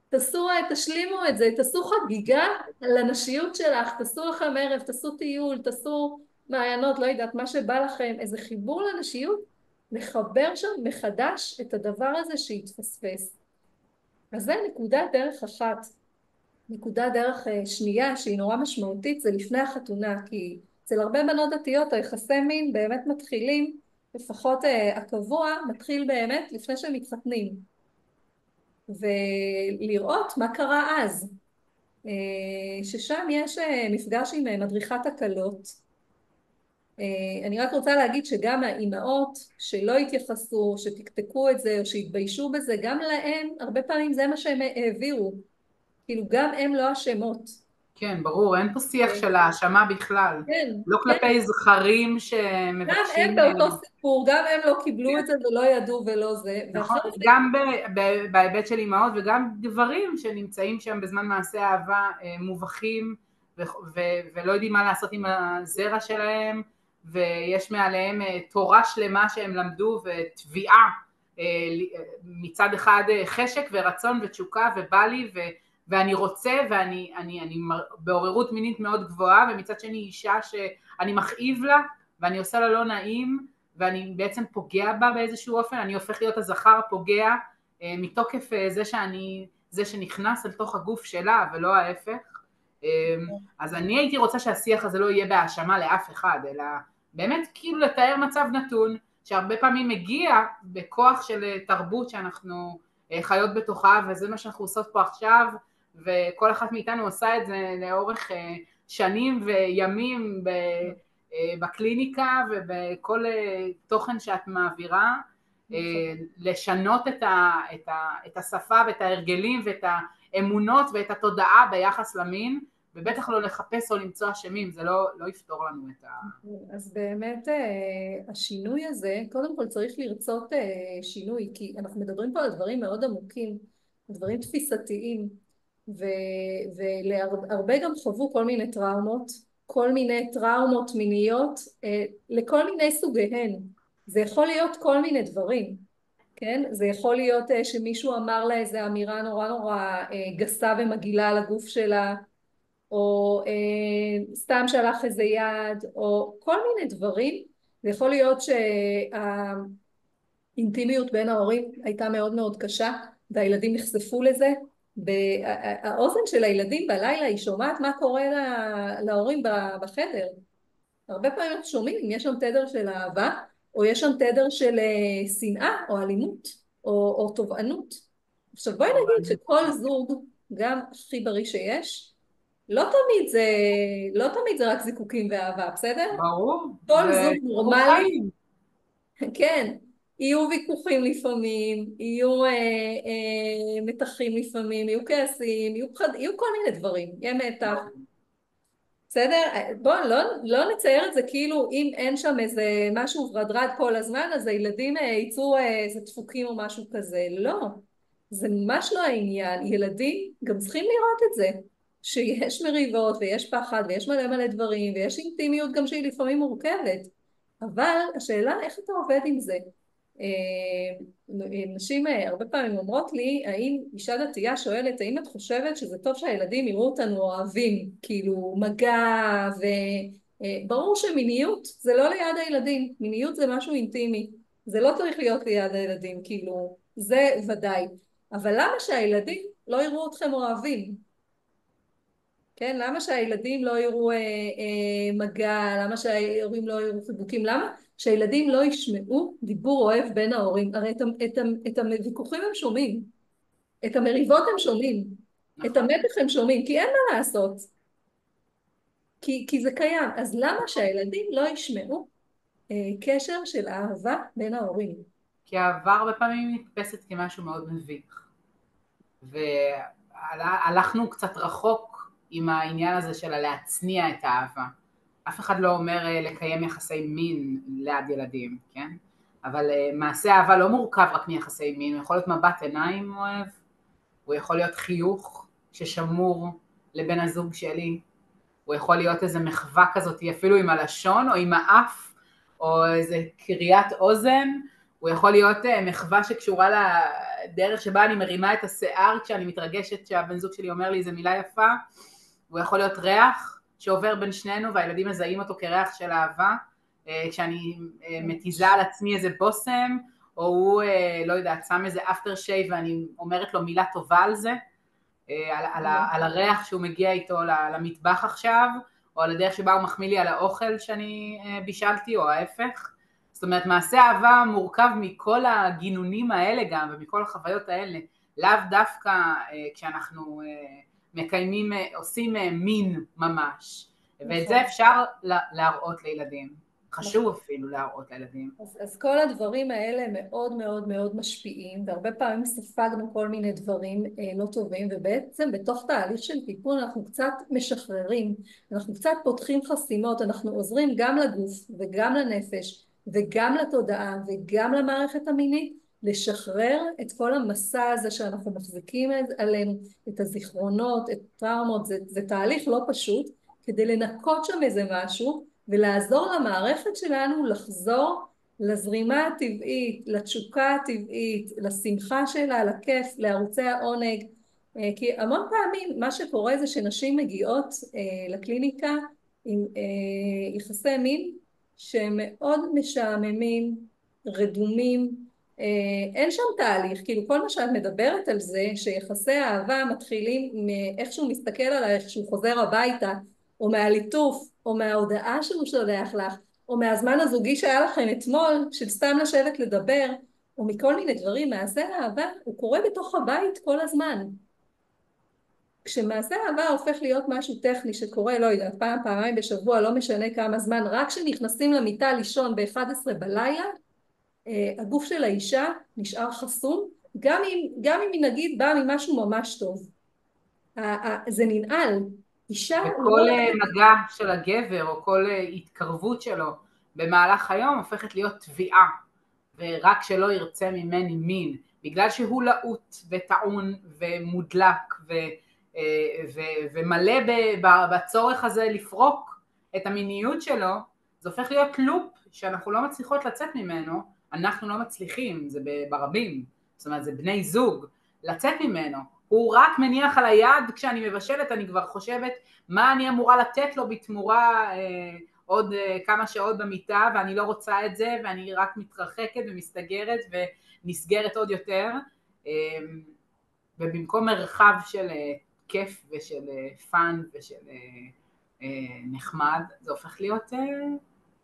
תעשו, תשלימו את זה, תעשו חגיגה לנשיות שלך, תעשו לכם ערב, תעשו טיול, תעשו מעיינות, לא יודעת, מה שבא לכם, איזה חיבור לנשיות, לחבר שם מחדש את הדבר הזה שהתפספס. אז זה נקודת דרך אחת. נקודת דרך שנייה שהיא נורא משמעותית זה לפני החתונה, כי אצל הרבה בנות דתיות היחסי מין באמת מתחילים, לפחות הקבוע מתחיל באמת לפני שהם מתחתנים. ולראות מה קרה אז. ששם יש מפגש עם מדריכת הקלות. אני רק רוצה להגיד שגם האימהות שלא התייחסו, שתקתקו את זה או שהתביישו בזה, גם להם הרבה פעמים זה מה שהם העבירו. כאילו גם הם לא אשמות. כן, ברור, אין פה שיח של האשמה בכלל. כן, לא כן. כלפי זכרים גם הם שמבקשים... באותו סיפור, גם הם לא קיבלו את זה ולא ידעו ולא זה. נכון, ואחרי זה, גם בהיבט של אימהות וגם גברים שנמצאים שם בזמן מעשה אהבה מובכים ולא יודעים מה לעשות עם הזרע שלהם, ויש מעליהם תורה שלמה שהם למדו ותביעה, מצד אחד חשק ורצון ותשוקה ובא לי ואני רוצה ואני בעוררות מינית מאוד גבוהה, ומצד שני אישה שאני מכאיב לה ואני עושה לה לא נעים ואני בעצם פוגע בה באיזשהו אופן, אני הופך להיות הזכר פוגע מתוקף זה שנכנס אל תוך הגוף שלה ולא ההפך. אז אני הייתי רוצה שהשיח הזה לא יהיה בהאשמה לאף אחד, אלא באמת כאילו לתאר מצב נתון שהרבה פעמים מגיע בכוח של תרבות שאנחנו חיות בתוכה, וזה מה שאנחנו עושות פה עכשיו, וכל אחת מאיתנו עושה את זה לאורך שנים וימים בקליניקה ובכל תוכן שאת מעבירה, לשנות את השפה ואת ההרגלים ואת האמונות ואת התודעה ביחס למין, ובטח לא לחפש או למצוא אשמים, זה לא יפתור לנו את ה... אז באמת השינוי הזה, קודם כל צריך לרצות שינוי, כי אנחנו מדברים פה על דברים מאוד עמוקים, דברים תפיסתיים, והרבה גם חוו כל מיני טראומות, כל מיני טראומות מיניות, לכל מיני סוגיהן. זה יכול להיות כל מיני דברים, כן? זה יכול להיות שמישהו אמר לה איזו אמירה נורא נורא גסה ומגעילה על הגוף שלה, או סתם שלח איזה יד, או כל מיני דברים. זה יכול להיות שהאינטימיות בין ההורים הייתה מאוד מאוד קשה, והילדים נחשפו לזה. האוזן של הילדים בלילה היא שומעת מה קורה להורים בחדר. הרבה פעמים אנחנו שומעים אם יש שם תדר של אהבה, או יש שם תדר של שנאה, או אלימות, או תובענות. עכשיו בואי נגיד שכל זוג, גם הכי בריא שיש, לא תמיד זה רק זיקוקים ואהבה, בסדר? ברור, כל זה זוג אורח נורמלי, חיים. כן, יהיו ויכוחים לפעמים, יהיו מתחים לפעמים, יהיו כעסים, יהיו כל מיני דברים, יהיה מתח. בסדר? בואו לא נצייר את זה כאילו אם אין שם איזה משהו ורדרד כל הזמן, אז הילדים ייצאו איזה דפוקים או משהו כזה. לא, זה ממש לא העניין. ילדים גם צריכים לראות את זה, שיש מריבות ויש פחד ויש מלא מלא דברים ויש אינטימיות גם שהיא לפעמים מורכבת. אבל השאלה איך אתה עובד עם זה. נשים הרבה פעמים אומרות לי, האם אישה דתייה שואלת, האם את חושבת שזה טוב שהילדים יראו אותנו אוהבים, כאילו מגע, וברור שמיניות זה לא ליד הילדים, מיניות זה משהו אינטימי, זה לא צריך להיות ליד הילדים, כאילו, זה ודאי. אבל למה שהילדים לא יראו אתכם אוהבים? כן, למה שהילדים לא יראו מגע, למה שההורים לא יראו חיבוקים, למה שהילדים לא ישמעו דיבור אוהב בין ההורים? הרי את הוויכוחים הם שומעים, את המריבות הם שומעים, את נכון. המתח הם שומעים, כי אין מה לעשות, כי זה קיים. אז למה שהילדים לא ישמעו קשר של אהבה בין ההורים? כי העבר הרבה פעמים נתפסת כמשהו מאוד מביך, והלכנו קצת רחוק עם העניין הזה של להצניע את האהבה. אף אחד לא אומר לקיים יחסי מין ליד ילדים, כן? אבל מעשה אהבה לא מורכב רק מיחסי מין, הוא יכול להיות מבט עיניים אוהב, הוא יכול להיות חיוך ששמור לבן הזוג שלי, הוא יכול להיות איזה מחווה כזאת, אפילו עם הלשון או עם האף, או איזה קריאת אוזן, הוא יכול להיות מחווה שקשורה לדרך שבה אני מרימה את השיער כשאני מתרגשת שהבן זוג שלי אומר לי איזה מילה יפה, הוא יכול להיות ריח שעובר בין שנינו והילדים מזהים אותו כריח של אהבה, כשאני מתיזה על עצמי איזה בוסם, או הוא לא יודעת, שם איזה אפטר שייב ואני אומרת לו מילה טובה על זה, על הריח שהוא מגיע איתו למטבח עכשיו, או על הדרך שבה הוא מחמיא לי על האוכל שאני בישלתי, או ההפך. זאת אומרת, מעשה אהבה מורכב מכל הגינונים האלה גם, ומכל החוויות האלה, לאו דווקא כשאנחנו מקיימים, עושים מין ממש, ואת זה נכון. אפשר להראות לילדים, חשוב נכון. אפילו להראות לילדים. אז כל הדברים האלה מאוד מאוד מאוד משפיעים, והרבה פעמים ספגנו כל מיני דברים לא טובים, ובעצם בתוך תהליך של טיפול אנחנו קצת משחררים, אנחנו קצת פותחים חסימות, אנחנו עוזרים גם לגוף וגם לנפש וגם לתודעה וגם למערכת המינית לשחרר את כל המסע הזה שאנחנו מחזיקים עלינו, את הזיכרונות, את טראומות. זה תהליך לא פשוט, כדי לנקות שם איזה משהו ולעזור למערכת שלנו לחזור לזרימה הטבעית, לתשוקה הטבעית, לשמחה שלה, לכיף, לערוצי העונג. כי המון פעמים מה שקורה זה שנשים מגיעות לקליניקה עם יחסי מין שהם מאוד משעממים, רדומים, אין שם תהליך. כאילו כל מה שאת מדברת על זה שיחסי האהבה מתחילים מאיך שהוא מסתכל עלייך כשהוא חוזר הביתה, או מהליטוף, או מההודעה שהוא שולח לך, או מהזמן הזוגי שהיה לכם אתמול, של סתם לשבת לדבר, או מכל מיני דברים. מעשה האהבה הוא קורה בתוך הבית כל הזמן. כשמעשה האהבה הופך להיות משהו טכני שקורה, לא יודעת, פעם, פעמיים בשבוע, לא משנה כמה זמן, רק כשנכנסים למיטה לישון ב-11 בלילה, הגוף של האישה נשאר חסום, גם אם היא נגיד באה ממשהו ממש טוב. זה ננעל. אישה וכל לא... מגע של הגבר או כל התקרבות שלו במהלך היום הופכת להיות תביעה, ורק שלא ירצה ממני מין, בגלל שהוא להוט וטעון ומודלק ומלא בצורך הזה לפרוק את המיניות שלו, זה הופך להיות לופ שאנחנו לא מצליחות לצאת ממנו. אנחנו לא מצליחים, זה ברבים, זאת אומרת זה בני זוג, לצאת ממנו. הוא רק מניח על היד כשאני מבשלת, אני כבר חושבת מה אני אמורה לתת לו בתמורה עוד כמה שעות במיטה, ואני לא רוצה את זה, ואני רק מתרחקת ומסתגרת ונסגרת עוד יותר, ובמקום מרחב של כיף ושל פן ושל נחמד, זה הופך להיות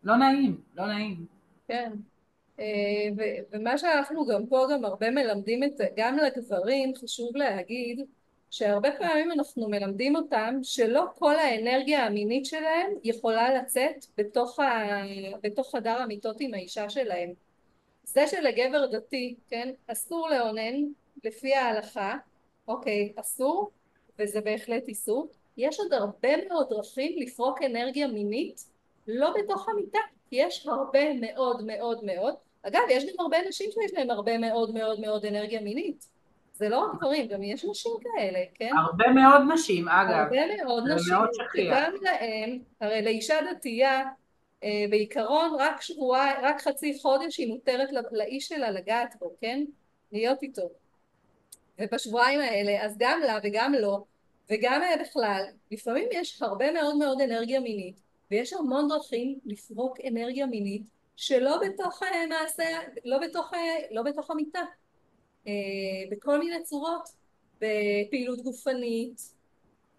לא נעים, לא נעים. כן. ומה שאנחנו גם פה גם הרבה מלמדים גם לגברים, חשוב להגיד שהרבה פעמים אנחנו מלמדים אותם שלא כל האנרגיה המינית שלהם יכולה לצאת בתוך חדר המיטות עם האישה שלהם. זה שלגבר דתי, כן, אסור לאונן לפי ההלכה, אוקיי, אסור, וזה בהחלט איסור. יש עוד הרבה מאוד דרכים לפרוק אנרגיה מינית לא בתוך המיטה, כי יש הרבה מאוד מאוד מאוד, אגב יש גם הרבה נשים שיש להם הרבה מאוד מאוד מאוד אנרגיה מינית, זה לא רק גברים, גם יש נשים כאלה, כן? הרבה מאוד נשים, אגב, הרבה מאוד זה נשים, מאוד שכיח. שגם להם, הרי לאישה דתייה בעיקרון רק שבועיים, רק חצי חודש היא מותרת לאיש שלה לגעת בו, כן? להיות איתו. ובשבועיים האלה, אז גם לה וגם לו, וגם בכלל, לפעמים יש הרבה מאוד מאוד אנרגיה מינית, ויש המון דרכים לפרוק אנרגיה מינית שלא בתוך מעשה, לא בתוך המיטה, בכל מיני צורות, בפעילות גופנית,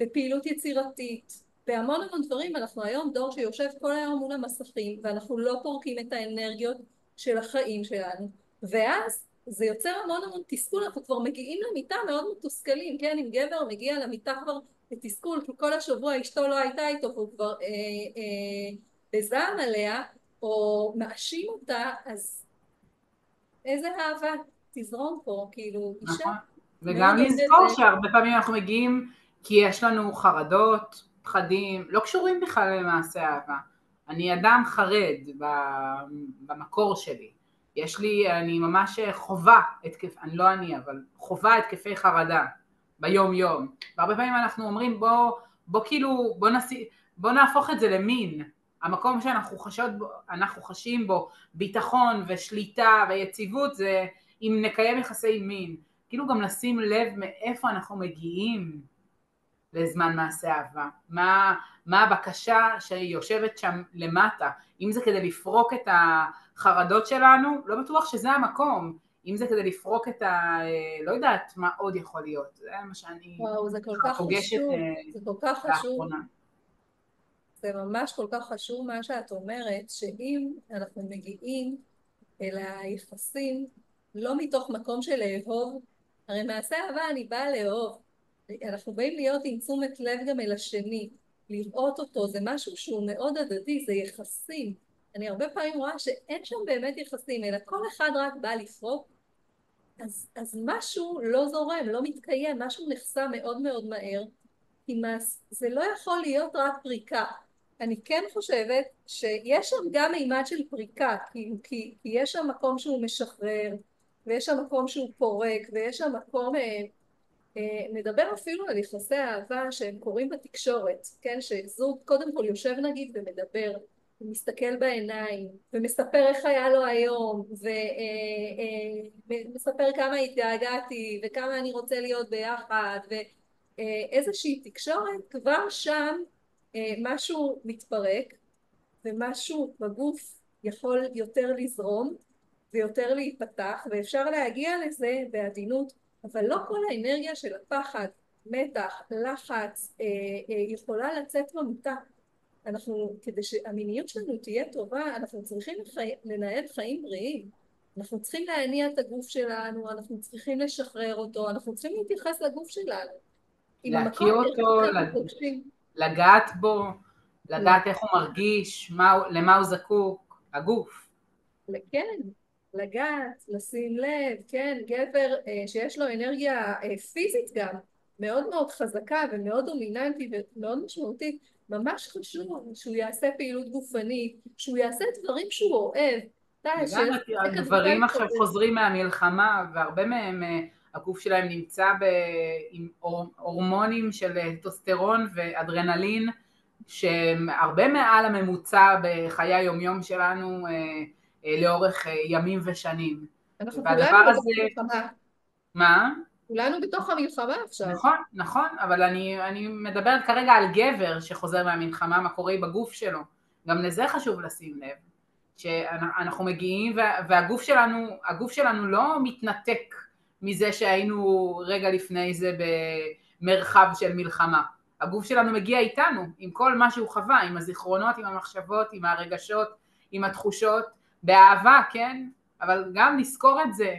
בפעילות יצירתית, בהמון המון דברים. אנחנו היום דור שיושב כל היום מול המסכים, ואנחנו לא פורקים את האנרגיות של החיים שלנו, ואז זה יוצר המון המון תסכול. אנחנו כבר מגיעים למיטה מאוד מתוסכלים, כן? אם גבר מגיע למיטה כבר בתסכול, כי כל השבוע אשתו לא הייתה איתו, והוא כבר בזעם עליה, או מאשים אותה, אז איזה אהבה תזרום פה, כאילו אישה נכון. מאוד וגם לזכור אוהבת. שהרבה פעמים אנחנו מגיעים כי יש לנו חרדות, פחדים, לא קשורים בכלל למעשה אהבה. אני אדם חרד במקור שלי. יש לי, אני ממש חובה התקף, אני לא אני, אבל חובה התקפי חרדה ביום יום. והרבה פעמים אנחנו אומרים בוא נהפוך את זה למין. המקום שאנחנו חשים בו ביטחון ושליטה ויציבות זה אם נקיים יחסי מין. כאילו גם לשים לב מאיפה אנחנו מגיעים לזמן מעשה אהבה, מה הבקשה שיושבת שם למטה, אם זה כדי לפרוק את החרדות שלנו, לא בטוח שזה המקום, אם זה כדי לפרוק את לא יודעת מה עוד יכול להיות, זה מה שאני וואו, זה כל כך פוגשת חשוב, זה כל כך חשוב. לאחרונה. זה ממש כל כך חשוב מה שאת אומרת, שאם אנחנו מגיעים אל היחסים לא מתוך מקום של לאהוב, הרי מעשה אהבה אני באה לאהוב. אנחנו באים להיות עם תשומת לב גם אל השני, לראות אותו, זה משהו שהוא מאוד הדדי, זה יחסים. אני הרבה פעמים רואה שאין שם באמת יחסים, אלא כל אחד רק בא לפרוק, אז משהו לא זורם, לא מתקיים, משהו נחסם מאוד מאוד מהר, כי זה לא יכול להיות רק פריקה. אני כן חושבת שיש שם גם מימד של פריקה, כי יש שם מקום שהוא משחרר, ויש שם מקום שהוא פורק, ויש שם מקום, נדבר אפילו על יחסי אהבה שהם קורים בתקשורת, כן, שזוג קודם כל יושב נגיד ומדבר, ומסתכל בעיניים, ומספר איך היה לו היום, ומספר כמה התגעגעתי, וכמה אני רוצה להיות ביחד, ואיזושהי תקשורת, כבר שם משהו מתפרק, ומשהו בגוף יכול יותר לזרום, ויותר להיפתח, ואפשר להגיע לזה בעדינות, אבל לא כל האנרגיה של הפחד, מתח, לחץ, יכולה לצאת במיטה. אנחנו, כדי שהמיניות שלנו תהיה טובה, אנחנו צריכים לנהל חיים בריאים. אנחנו צריכים להניע את הגוף שלנו, אנחנו צריכים לשחרר אותו, אנחנו צריכים להתייחס לגוף שלנו. עם המקום להכיר היחיד אותו, שאנחנו פוגשים. לגעת בו, לדעת איך הוא מרגיש, למה הוא זקוק, הגוף. כן, לגעת, לשים לב, כן, גבר שיש לו אנרגיה פיזית גם, מאוד מאוד חזקה ומאוד דומיננטית ומאוד משמעותית, ממש חשוב שהוא יעשה פעילות גופנית, שהוא יעשה דברים שהוא אוהב. לגמרי, כי כדורסל הגברים עכשיו כזה. חוזרים מהמלחמה, והרבה מהם, הגוף שלהם נמצא עם הורמונים של טוסטרון ואדרנלין, שהם הרבה מעל הממוצע בחיי היומיום שלנו לאורך ימים ושנים. אנחנו והדבר כולנו בתוך הזה, המלחמה, מה? כולנו בתוך המלחמה עכשיו. נכון, נכון, אבל אני מדברת כרגע על גבר שחוזר מהמלחמה, מה קורה בגוף שלו. גם לזה חשוב לשים לב. שאנחנו מגיעים והגוף שלנו לא מתנתק מזה שהיינו רגע לפני זה במרחב של מלחמה. הגוף שלנו מגיע איתנו, עם כל מה שהוא חווה, עם הזיכרונות, עם המחשבות, עם הרגשות, עם התחושות, באהבה, כן? אבל גם לזכור את זה,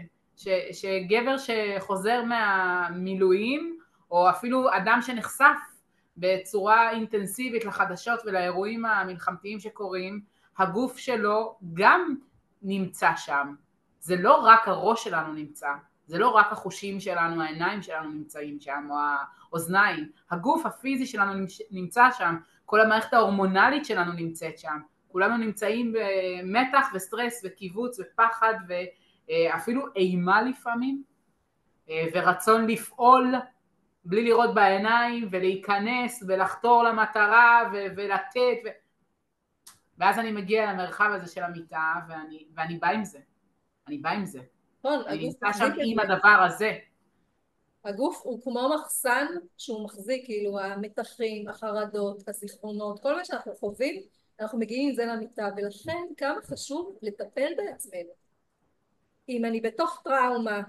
שגבר שחוזר מהמילואים, או אפילו אדם שנחשף בצורה אינטנסיבית לחדשות ולאירועים המלחמתיים שקורים, הגוף שלו גם נמצא שם. זה לא רק הראש שלנו נמצא, זה לא רק החושים שלנו, העיניים שלנו נמצאים שם, או האוזניים. הגוף הפיזי שלנו נמצא שם, כל המערכת ההורמונלית שלנו נמצאת שם. כולנו נמצאים במתח וסטרס וקיבוץ ופחד ואפילו אימה לפעמים, ורצון לפעול בלי לראות בעיניים ולהיכנס ולחתור למטרה ולתת ואז אני מגיע למרחב הזה של המיטה ואני בא עם זה, אני בא עם זה, נכון, אני הגוף נמצא שם מחזיק את עם זה. הדבר הזה. הגוף הוא כמו מחסן שהוא מחזיק, כאילו המתחים, החרדות, הזיכרונות, כל מה שאנחנו חווים, אנחנו מגיעים עם זה למיטה, ולכן כמה חשוב לטפל בעצמנו. אם אני בתוך טראומה,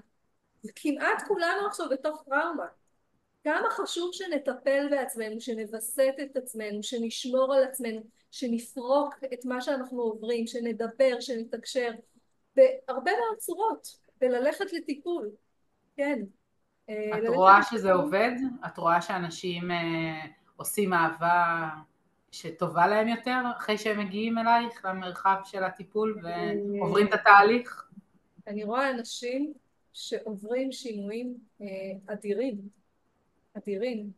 וכמעט כולנו עכשיו בתוך טראומה, כמה חשוב שנטפל בעצמנו, שנבסט את עצמנו, שנשמור על עצמנו, שנפרוק את מה שאנחנו עוברים, שנדבר, שנתקשר, בהרבה מאוד צורות, וללכת לטיפול, כן. את ללכת רואה שזה לטיפול. עובד? את רואה שאנשים עושים אהבה שטובה להם יותר אחרי שהם מגיעים אלייך למרחב של הטיפול ועוברים את התהליך? אני רואה אנשים שעוברים שינויים אדירים, אדירים.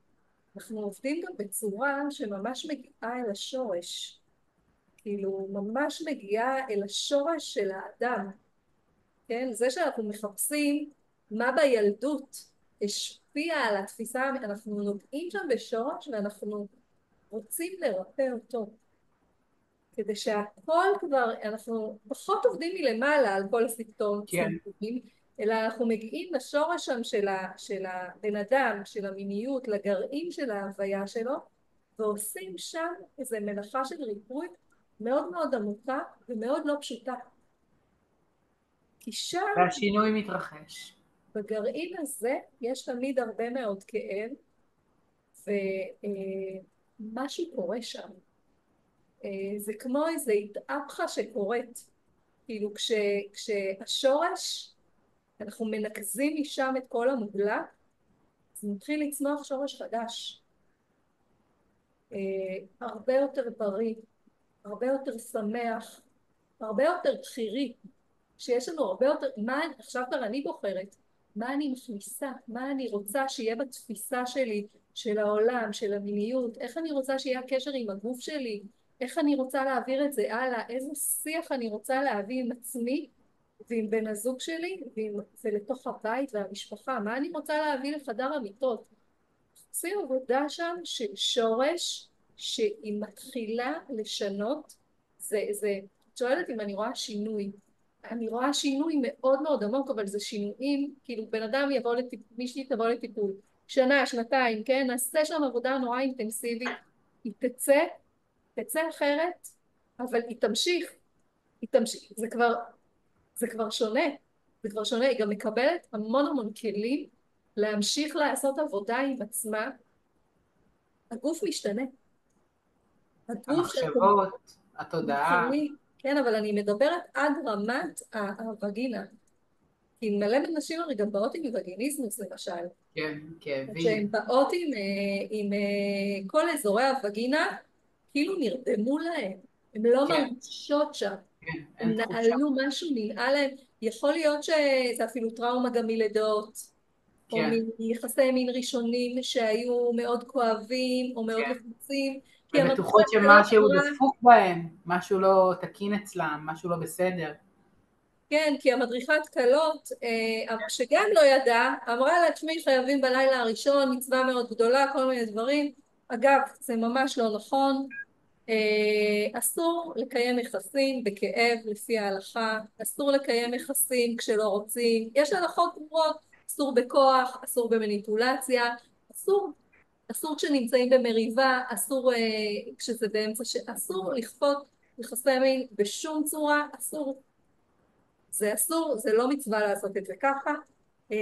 אנחנו עובדים גם בצורה שממש מגיעה אל השורש, כאילו ממש מגיעה אל השורש של האדם, כן? זה שאנחנו מחפשים מה בילדות השפיע על התפיסה, אנחנו נוגעים שם בשורש ואנחנו רוצים לרפא אותו. כדי שהכל כבר, אנחנו פחות עובדים מלמעלה על כל כן. הסימפטומים, אלא אנחנו מגיעים לשורש שם של הבן אדם, של המיניות, לגרעין של ההוויה שלו, ועושים שם איזו מלאכה של ריפוי מאוד מאוד עמוקה ומאוד לא פשוטה. כי שם, והשינוי מתרחש. בגרעין הזה, יש תמיד הרבה מאוד כאב, ומשהו קורה שם. זה כמו איזו התהפכה שקורית, כאילו כשהשורש אנחנו מנקזים משם את כל המוגלה, אז מתחיל לצמוח שורש חדש, הרבה יותר בריא, הרבה יותר שמח, הרבה יותר בחירי, שיש לנו הרבה יותר, מה עכשיו כבר אני בוחרת, מה אני מכניסה, מה אני רוצה שיהיה בתפיסה שלי, של העולם, של המיניות, איך אני רוצה שיהיה הקשר עם הגוף שלי, איך אני רוצה להעביר את זה הלאה, איזה שיח אני רוצה להביא עם עצמי ועם בן הזוג שלי ולתוך הבית והמשפחה, מה אני רוצה להביא לחדר המיטות. עושים עבודה שם של שורש שהיא מתחילה לשנות. את שואלת אם אני רואה שינוי, אני רואה שינוי מאוד מאוד עמוק, אבל זה שינויים, כאילו בן אדם יבוא לטיפול, מישהי תבוא לטיפול, שנה, שנתיים, כן, נעשה שם עבודה נורא אינטנסיבית, היא תצא אחרת, אבל היא תמשיך, זה כבר שונה, זה כבר שונה, היא גם מקבלת המון המון כלים להמשיך לעשות עבודה עם עצמה. הגוף משתנה, הגוף שאנחנו המחשבות, התודעה, מתחילים, כן, אבל אני מדברת עד רמת הווגינה, כי מלא נשים הרי גם באות עם וגיניזמוס למשל, כן, כאבים, כשהן באות עם כל אזורי הווגינה, כאילו נרדמו להן, הן לא כן, מרגישות שם, כן, הן אין תחושה, נעלו משהו, ננעל להן, יכול להיות שזה אפילו טראומה גם מלידות, או כן, מיחסי מין ראשונים שהיו מאוד כואבים או מאוד כן, לחוצים, כי ובטוחות המדריכת קלות שמשהו אמרה, דפוק בהם, משהו לא תקין אצלם, משהו לא בסדר. כן, כי המדריכת קלות, שגם לא ידעה, אמרה לה, תשמעי, חייבים בלילה הראשון, מצווה מאוד גדולה, כל מיני דברים. אגב, זה ממש לא נכון. אסור לקיים יחסים בכאב לפי ההלכה, אסור לקיים יחסים כשלא רוצים, יש הלכות ברורות, אסור בכוח, אסור במניפולציה, אסור, אסור כשנמצאים במריבה, אסור כשזה באמצע, אסור לכפות יחסי מין בשום צורה, אסור, זה אסור, זה לא מצווה לעשות את זה ככה. אה,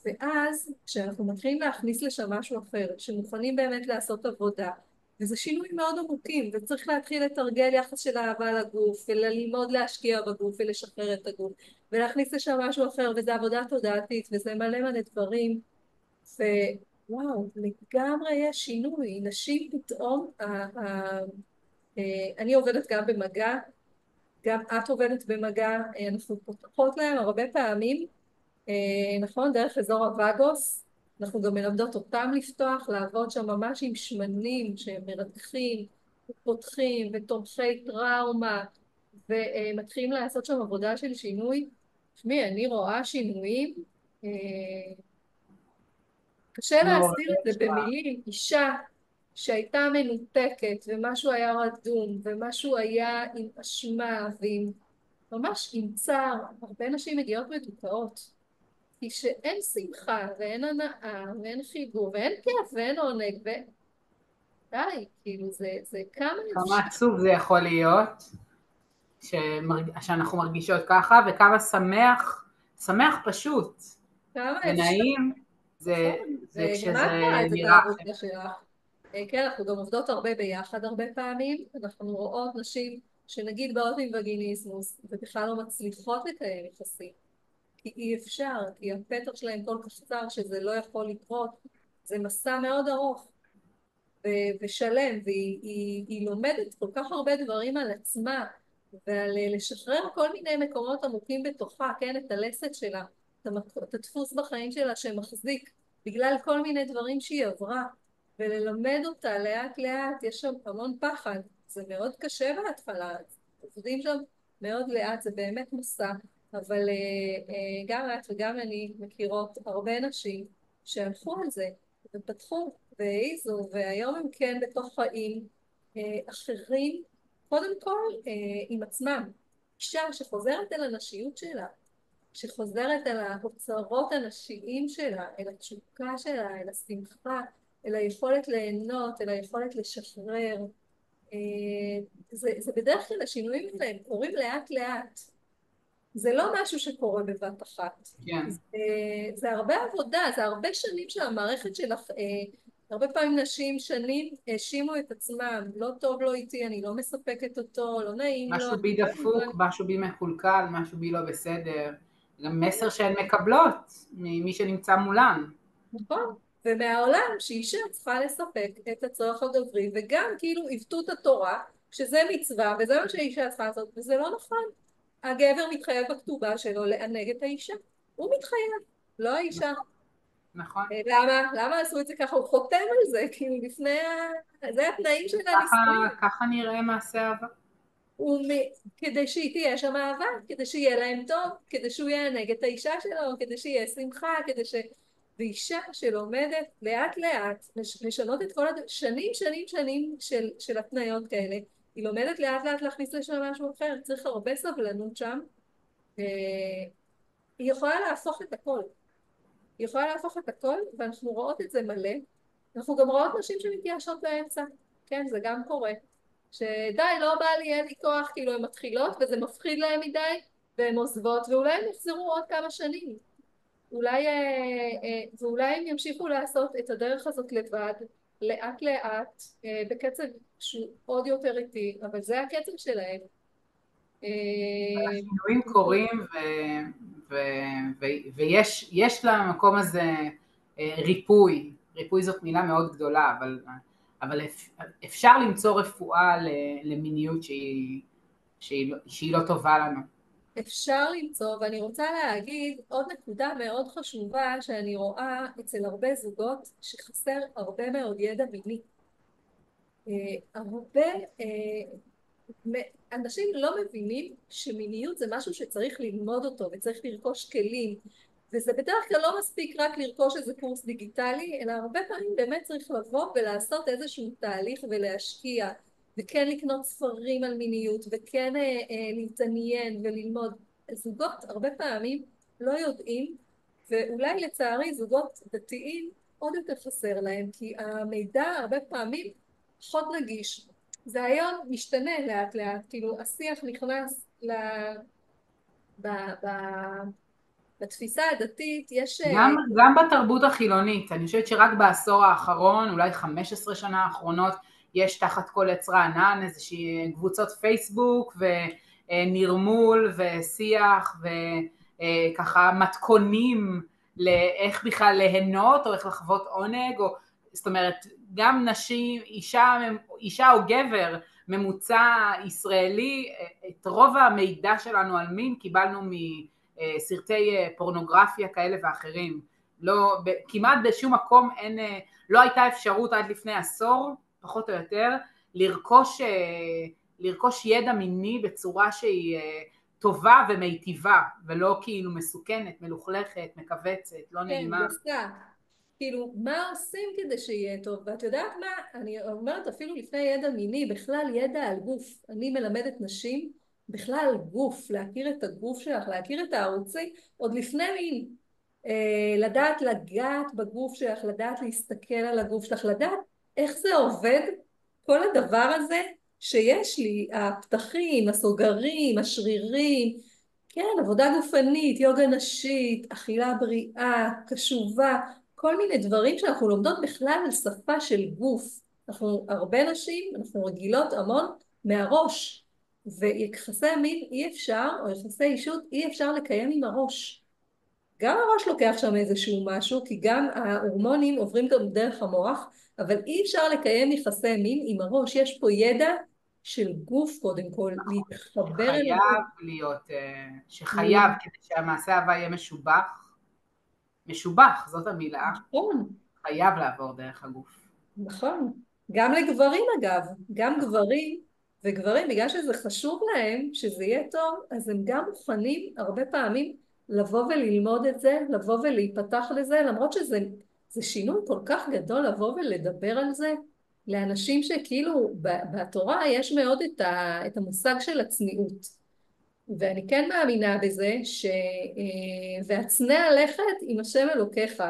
ואז כשאנחנו מתחילים להכניס לשם משהו אחר, שמוכנים באמת לעשות עבודה, וזה שינוי מאוד עמוקים, וצריך להתחיל לתרגל יחס של אהבה לגוף, וללמוד להשקיע בגוף ולשחרר את הגוף, ולהכניס לשם משהו אחר, וזה עבודה תודעתית, וזה מלא מלא דברים, ווואו, לגמרי יש שינוי. נשים פתאום, אני עובדת גם במגע, גם את עובדת במגע, אנחנו פותחות להם הרבה פעמים, נכון, דרך אזור הווגוס, אנחנו גם מלמדות אותם לפתוח, לעבוד שם ממש עם שמנים שהם מרתחים, פותחים ותומכי טראומה, ומתחילים לעשות שם עבודה של שינוי. תשמעי, אני רואה שינויים, אה, קשה להסביר את מעוררי זה השראה. במילים. אישה שהייתה מנותקת ומשהו היה רדום ומשהו היה עם אשמה ועם ממש עם צער, הרבה נשים מגיעות מדוכאות כי שאין שמחה ואין הנאה ואין חיבור ואין כיף ואין עונג ודי, כאילו זה כמה כמה אפשר, עצוב זה יכול להיות, שאנחנו מרגישות ככה, וכמה שמח, שמח פשוט, כמה אפשר, ונעים, זה, נכון, זה וגם כשזה את רואה את זה נראה אחרת. בעבודה שלך. כן, אנחנו גם עובדות הרבה ביחד הרבה פעמים, אנחנו רואות נשים שנגיד באות עם וגיניזמוס ובכלל לא מצליחות לקיים יחסים, כי אי אפשר, כי הפתח שלהם כל כך צר שזה לא יכול לקרות, זה מסע מאוד ארוך ושלם, והיא לומדת כל כך הרבה דברים על עצמה, ועל לשחרר כל מיני מקומות עמוקים בתוכה, כן, את הלסת שלה, את הדפוס בחיים שלה שמחזיק, בגלל כל מיני דברים שהיא עברה, וללמד אותה לאט לאט. יש שם המון פחד, זה מאוד קשה בהתחלה, עובדים שם מאוד לאט, זה באמת מסע, אבל גם את וגם אני מכירות הרבה נשים שהלכו על זה, ופתחו והעיזו, והיום הם כן בתוך חיים אחרים, קודם כל עם עצמם. אישה שחוזרת אל הנשיות שלה, שחוזרת אל האוצרות הנשיים שלה, אל התשוקה שלה, אל השמחה, אל היכולת ליהנות, אל היכולת לשחרר. אה, זה בדרך כלל השינויים האלה הם קורים לאט לאט. זה לא משהו שקורה בבת אחת. כן, זה הרבה עבודה, זה הרבה שנים שהמערכת שלך, הרבה פעמים נשים שנים האשימו את עצמם, לא טוב לו איתי, אני לא מספקת אותו, לא נעים לו, משהו בי דפוק, משהו בי מקולקל, משהו בי לא בסדר, גם מסר שהן מקבלות ממי שנמצא מולן. נכון? ומהעולם שאישה צריכה לספק את הצורך הגברי, וגם כאילו עיוותו את התורה, שזה מצווה, וזה מה שאישה צריכה לעשות, וזה לא נכון. הגבר מתחייב בכתובה שלו לענג את האישה. הוא מתחייב, לא האישה. נכון. למה? למה עשו את זה ככה? הוא חותם על זה, כאילו לפני זה התנאים של הנישואים. ככה נראה מעשה אהבה. כדי שהיא תהיה שם אהבה, כדי שיהיה להם טוב, כדי שהוא יענג את האישה שלו, כדי שיהיה שמחה, ואישה שלומדת לאט לאט לשנות את כל שנים שנים שנים של התניות כאלה, היא לומדת לאט לאט להכניס לשם משהו אחר, צריך הרבה סבלנות שם, היא יכולה להפוך את הכל. היא יכולה להפוך את הכל, ואנחנו רואות את זה מלא. אנחנו גם רואות נשים שמתייאשות באמצע. כן, זה גם קורה. שדי, לא בא לי, אין לי כוח, כאילו הן מתחילות, וזה מפחיד להן מדי, והן עוזבות, ואולי הן יחזרו עוד כמה שנים. ואולי הם ימשיכו לעשות את הדרך הזאת לבד, לאט לאט, בקצב שהוא עוד יותר איטי, אבל זה הקצב שלהם. השינויים קורים ו... ויש למקום הזה ריפוי. ריפוי זאת מילה מאוד גדולה, אבל אפשר למצוא רפואה למיניות שהיא לא טובה לנו. אפשר למצוא, ואני רוצה להגיד עוד נקודה מאוד חשובה שאני רואה אצל הרבה זוגות, שחסר הרבה מאוד ידע מיני. הרבה אנשים לא מבינים שמיניות זה משהו שצריך ללמוד אותו וצריך לרכוש כלים, וזה בדרך כלל לא מספיק רק לרכוש איזה קורס דיגיטלי, אלא הרבה פעמים באמת צריך לבוא ולעשות איזשהו תהליך ולהשקיע, וכן לקנות ספרים על מיניות, וכן להתעניין וללמוד. זוגות הרבה פעמים לא יודעים, ואולי לצערי זוגות דתיים עוד יותר חסר להם, כי המידע הרבה פעמים פחות נגיש. זה היום משתנה לאט לאט, כאילו השיח נכנס ב... ב... בתפיסה הדתית, יש... גם בתרבות החילונית, אני חושבת שרק בעשור האחרון, אולי 15 שנה האחרונות, יש תחת כל עץ רענן איזושהי קבוצות פייסבוק ונרמול ושיח וככה מתכונים לאיך בכלל ליהנות או איך לחוות עונג, או זאת אומרת גם נשים, אישה או גבר ממוצע ישראלי, את רוב המידע שלנו על מין קיבלנו מסרטי פורנוגרפיה כאלה ואחרים. לא, כמעט בשום מקום לא הייתה אפשרות עד לפני עשור, פחות או יותר, לרכוש ידע מיני בצורה שהיא טובה ומיטיבה, ולא כאילו מסוכנת, מלוכלכת, מקבצת, לא נעימה. כן, גסה. כאילו, מה עושים כדי שיהיה טוב? ואת יודעת מה? אני אומרת אפילו לפני ידע מיני, בכלל ידע על גוף. אני מלמדת נשים בכלל על גוף, להכיר את הגוף שלך, להכיר את הערוצים, עוד לפני מין. לדעת לגעת בגוף שלך, לדעת להסתכל על הגוף שלך, לדעת איך זה עובד, כל הדבר הזה שיש לי, הפתחים, הסוגרים, השרירים, כן, עבודה גופנית, יוגה נשית, אכילה בריאה, קשובה, כל מיני דברים שאנחנו לומדות בכלל על שפה של גוף. אנחנו הרבה נשים, אנחנו רגילות המון מהראש, ויחסי מין אי אפשר, או יחסי אישות אי אפשר לקיים עם הראש. גם הראש לוקח שם איזשהו משהו, כי גם ההורמונים עוברים גם דרך המוח, אבל אי אפשר לקיים יחסי מין עם הראש. יש פה ידע של גוף קודם כל, להתחבר אל חייב הגוף. להיות, שחייב, כדי שהמעשה אהבה יהיה משובח, זאת המילה, נכון, חייב לעבור דרך הגוף. נכון. גם לגברים אגב, גם גברים וגברים, בגלל שזה חשוב להם, שזה יהיה טוב, אז הם גם מוכנים הרבה פעמים לבוא וללמוד את זה, לבוא ולהיפתח לזה, למרות שזה שינוי כל כך גדול לבוא ולדבר על זה, לאנשים שכאילו בתורה יש מאוד את המושג של הצניעות. ואני כן מאמינה בזה והצנע לכת עם השם אלוקיך.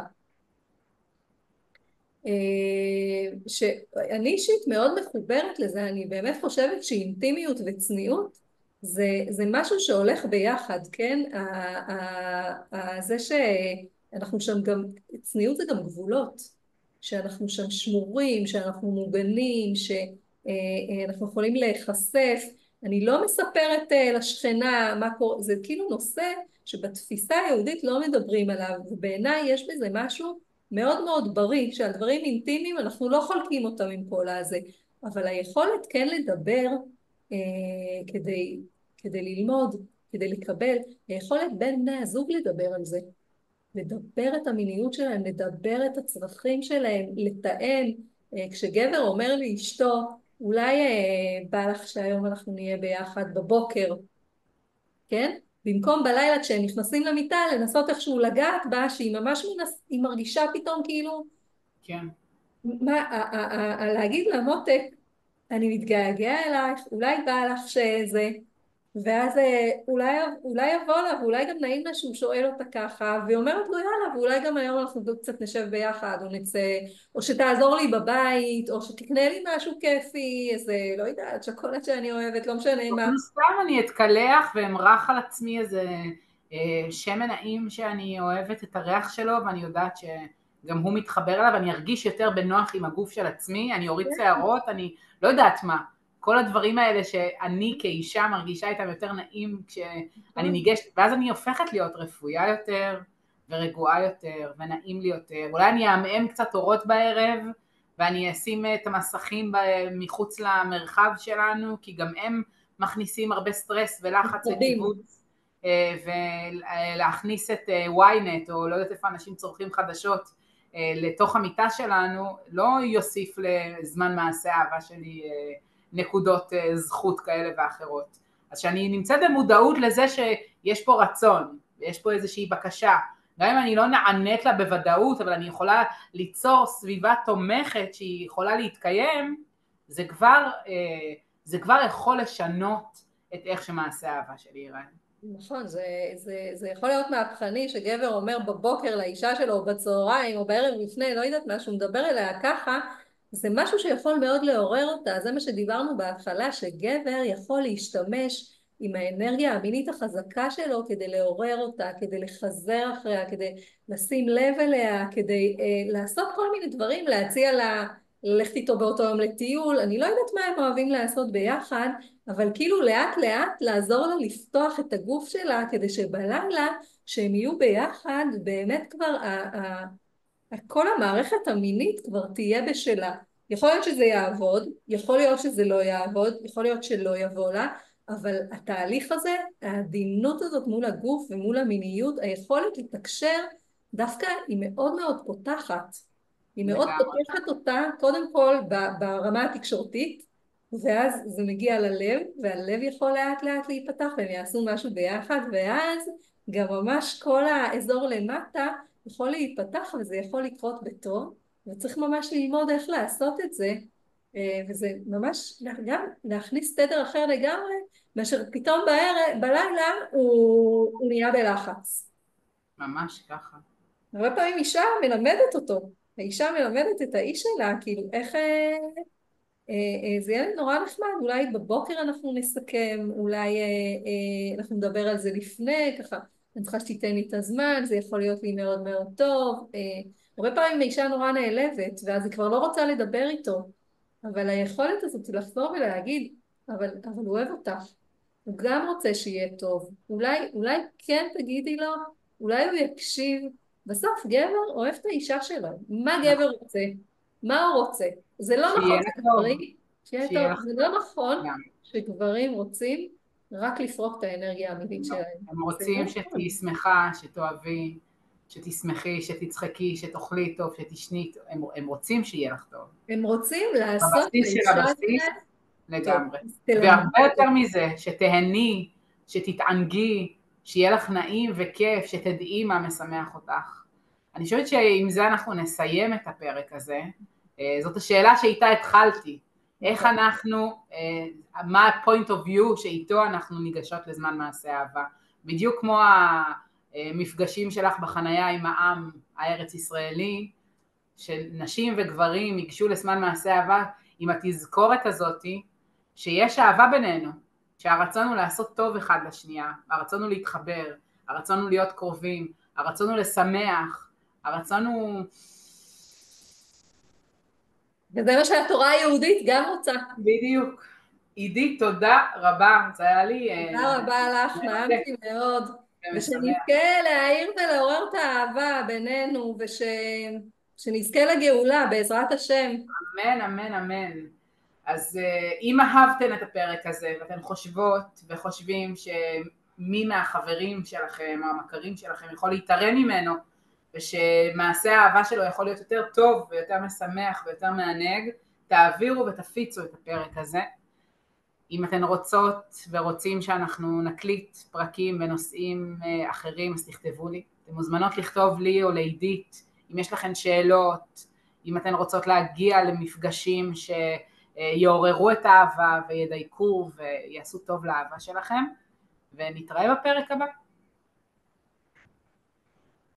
שאני אישית מאוד מחוברת לזה, אני באמת חושבת שאינטימיות וצניעות זה משהו שהולך ביחד, כן? זה שאנחנו שם גם, צניעות זה גם גבולות, שאנחנו שם שמורים, שאנחנו מוגנים, שאנחנו יכולים להיחשף. אני לא מספרת לשכנה מה קורה, זה כאילו נושא שבתפיסה היהודית לא מדברים עליו, ובעיניי יש בזה משהו מאוד מאוד בריא, שהדברים אינטימיים אנחנו לא חולקים אותם עם כל הזה, אבל היכולת כן לדבר כדי, כדי ללמוד, כדי לקבל, היכולת בין בני הזוג לדבר על זה, לדבר את המיניות שלהם, לדבר את הצרכים שלהם, לתאם. כשגבר אומר לאשתו, אולי בא לך שהיום אנחנו נהיה ביחד בבוקר, כן? במקום בלילה כשהם נכנסים למיטה לנסות איכשהו לגעת בה, שהיא ממש היא מרגישה פתאום כאילו, כן. להגיד לה מותק, אני מתגעגע אלייך, אולי בא לך שזה, ואז אולי יבוא לה, ואולי גם נעים לה שהוא שואל אותה ככה, והיא אומרת לו יאללה, ואולי גם היום אנחנו קצת נשב ביחד, או נצא, או שתעזור לי בבית, או שתקנה לי משהו כיפי, איזה, לא יודעת, שוקולד שאני אוהבת, לא משנה מה. סתם אני אתקלח ואמרח על עצמי איזה שמן נעים שאני אוהבת את הריח שלו, ואני יודעת שגם הוא מתחבר אליו, אני ארגיש יותר בנוח עם הגוף של עצמי, אני אוריד שערות, אני לא יודעת מה. כל הדברים האלה שאני כאישה מרגישה איתם יותר נעים כשאני ניגשת, ואז אני הופכת להיות רפויה יותר ורגועה יותר ונעים לי יותר. אולי אני אעמעם קצת אורות בערב ואני אשים את המסכים מחוץ למרחב שלנו, כי גם הם מכניסים הרבה סטרס ולחץ וקיבוץ, ולהכניס את ynet או לא יודעת איפה אנשים צורכים חדשות לתוך המיטה שלנו לא יוסיף לזמן מעשה האהבה שלי נקודות זכות כאלה ואחרות. אז שאני נמצאת במודעות לזה שיש פה רצון ויש פה איזושהי בקשה, גם אם אני לא נענית לה בוודאות, אבל אני יכולה ליצור סביבה תומכת שהיא יכולה להתקיים, זה כבר יכול לשנות את איך שמעשה האהבה שלי ייראה. נכון, זה יכול להיות מהפכני שגבר אומר בבוקר לאישה שלו, או בצהריים, או בערב לפני, לא יודעת מה, שהוא מדבר אליה ככה, זה משהו שיכול מאוד לעורר אותה. זה מה שדיברנו בהתחלה, שגבר יכול להשתמש עם האנרגיה המינית החזקה שלו כדי לעורר אותה, כדי לחזר אחריה, כדי לשים לב אליה, כדי לעשות כל מיני דברים, להציע לה ללכת איתו באותו יום לטיול, אני לא יודעת מה הם אוהבים לעשות ביחד, אבל כאילו לאט לאט לעזור לה לפתוח את הגוף שלה כדי שבלילה שהם יהיו ביחד באמת כבר כל המערכת המינית כבר תהיה בשלה. יכול להיות שזה יעבוד, יכול להיות שזה לא יעבוד, יכול להיות שלא יבוא לה, אבל התהליך הזה, העדינות הזאת מול הגוף ומול המיניות, היכולת לתקשר דווקא היא מאוד מאוד פותחת. היא מאוד פותחת אותה קודם כל ברמה התקשורתית, ואז זה מגיע ללב, והלב יכול לאט לאט להיפתח והם יעשו משהו ביחד, ואז גם ממש כל האזור למטה יכול להיפתח וזה יכול לקרות בטוב, וצריך ממש ללמוד איך לעשות את זה, וזה ממש גם להכניס סדר אחר לגמרי, מאשר פתאום בלילה הוא נהיה בלחץ. ממש ככה. הרבה פעמים אישה מלמדת אותו, האישה מלמדת את האיש שלה, כאילו איך זה יהיה נורא נחמד, אולי בבוקר אנחנו נסכם, אולי אנחנו נדבר על זה לפני, ככה, אני צריכה שתיתן לי את הזמן, זה יכול להיות לי מאוד מאוד טוב. הרבה פעמים האישה נורא נעלבת, ואז היא כבר לא רוצה לדבר איתו, אבל היכולת הזאת לחזור ולהגיד, אבל הוא אוהב אותך, הוא גם רוצה שיהיה טוב, אולי כן תגידי לו, אולי הוא יקשיב. בסוף גבר אוהב את האישה שלו, מה גבר רוצה? מה הוא רוצה? זה לא נכון שגברים, זה לא נכון שגברים רוצים רק לפרוק את האנרגיה המינית שלהם. הם רוצים שתהיי שמחה, שתאהבי, שתשמחי, שתצחקי, שתאכלי טוב, שתשני, הם רוצים שיהיה לך טוב. הם רוצים לעשות בבסיס של הבסיס לגמרי. והרבה יותר מזה, שתהני, שתתענגי, שיהיה לך נעים וכיף, שתדעי מה משמח אותך. אני חושבת שעם זה אנחנו נסיים את הפרק הזה. זאת השאלה שאיתה התחלתי. איך אנחנו, מה ה-point of view שאיתו אנחנו ניגשות לזמן מעשה אהבה. בדיוק כמו המפגשים שלך בחנייה עם העם הארץ ישראלי, שנשים וגברים ייגשו לזמן מעשה אהבה, עם התזכורת הזאת, שיש אהבה בינינו, שהרצון הוא לעשות טוב אחד לשנייה, הרצון הוא להתחבר, הרצון הוא להיות קרובים, הרצון הוא לשמח, הרצון הוא... וזה מה שהתורה היהודית גם רוצה. בדיוק. עידית, תודה רבה, זה היה לי... תודה רבה לך, נעמתי מאוד. ומשמח. ושנזכה להעיר ולעורר את האהבה בינינו, שנזכה לגאולה בעזרת השם. אמן, אמן, אמן. אז אם אהבתן את הפרק הזה ואתן חושבות וחושבים שמי מהחברים שלכם או המכרים שלכם יכול להתערם ממנו ושמעשה האהבה שלו יכול להיות יותר טוב ויותר משמח ויותר מענג, תעבירו ותפיצו את הפרק הזה. אם אתן רוצות ורוצים שאנחנו נקליט פרקים בנושאים אחרים, אז תכתבו לי. אתן מוזמנות לכתוב לי או לעידית אם יש לכן שאלות, אם אתן רוצות להגיע למפגשים שיעוררו את האהבה וידייקו ויעשו טוב לאהבה שלכם, ונתראה בפרק הבא.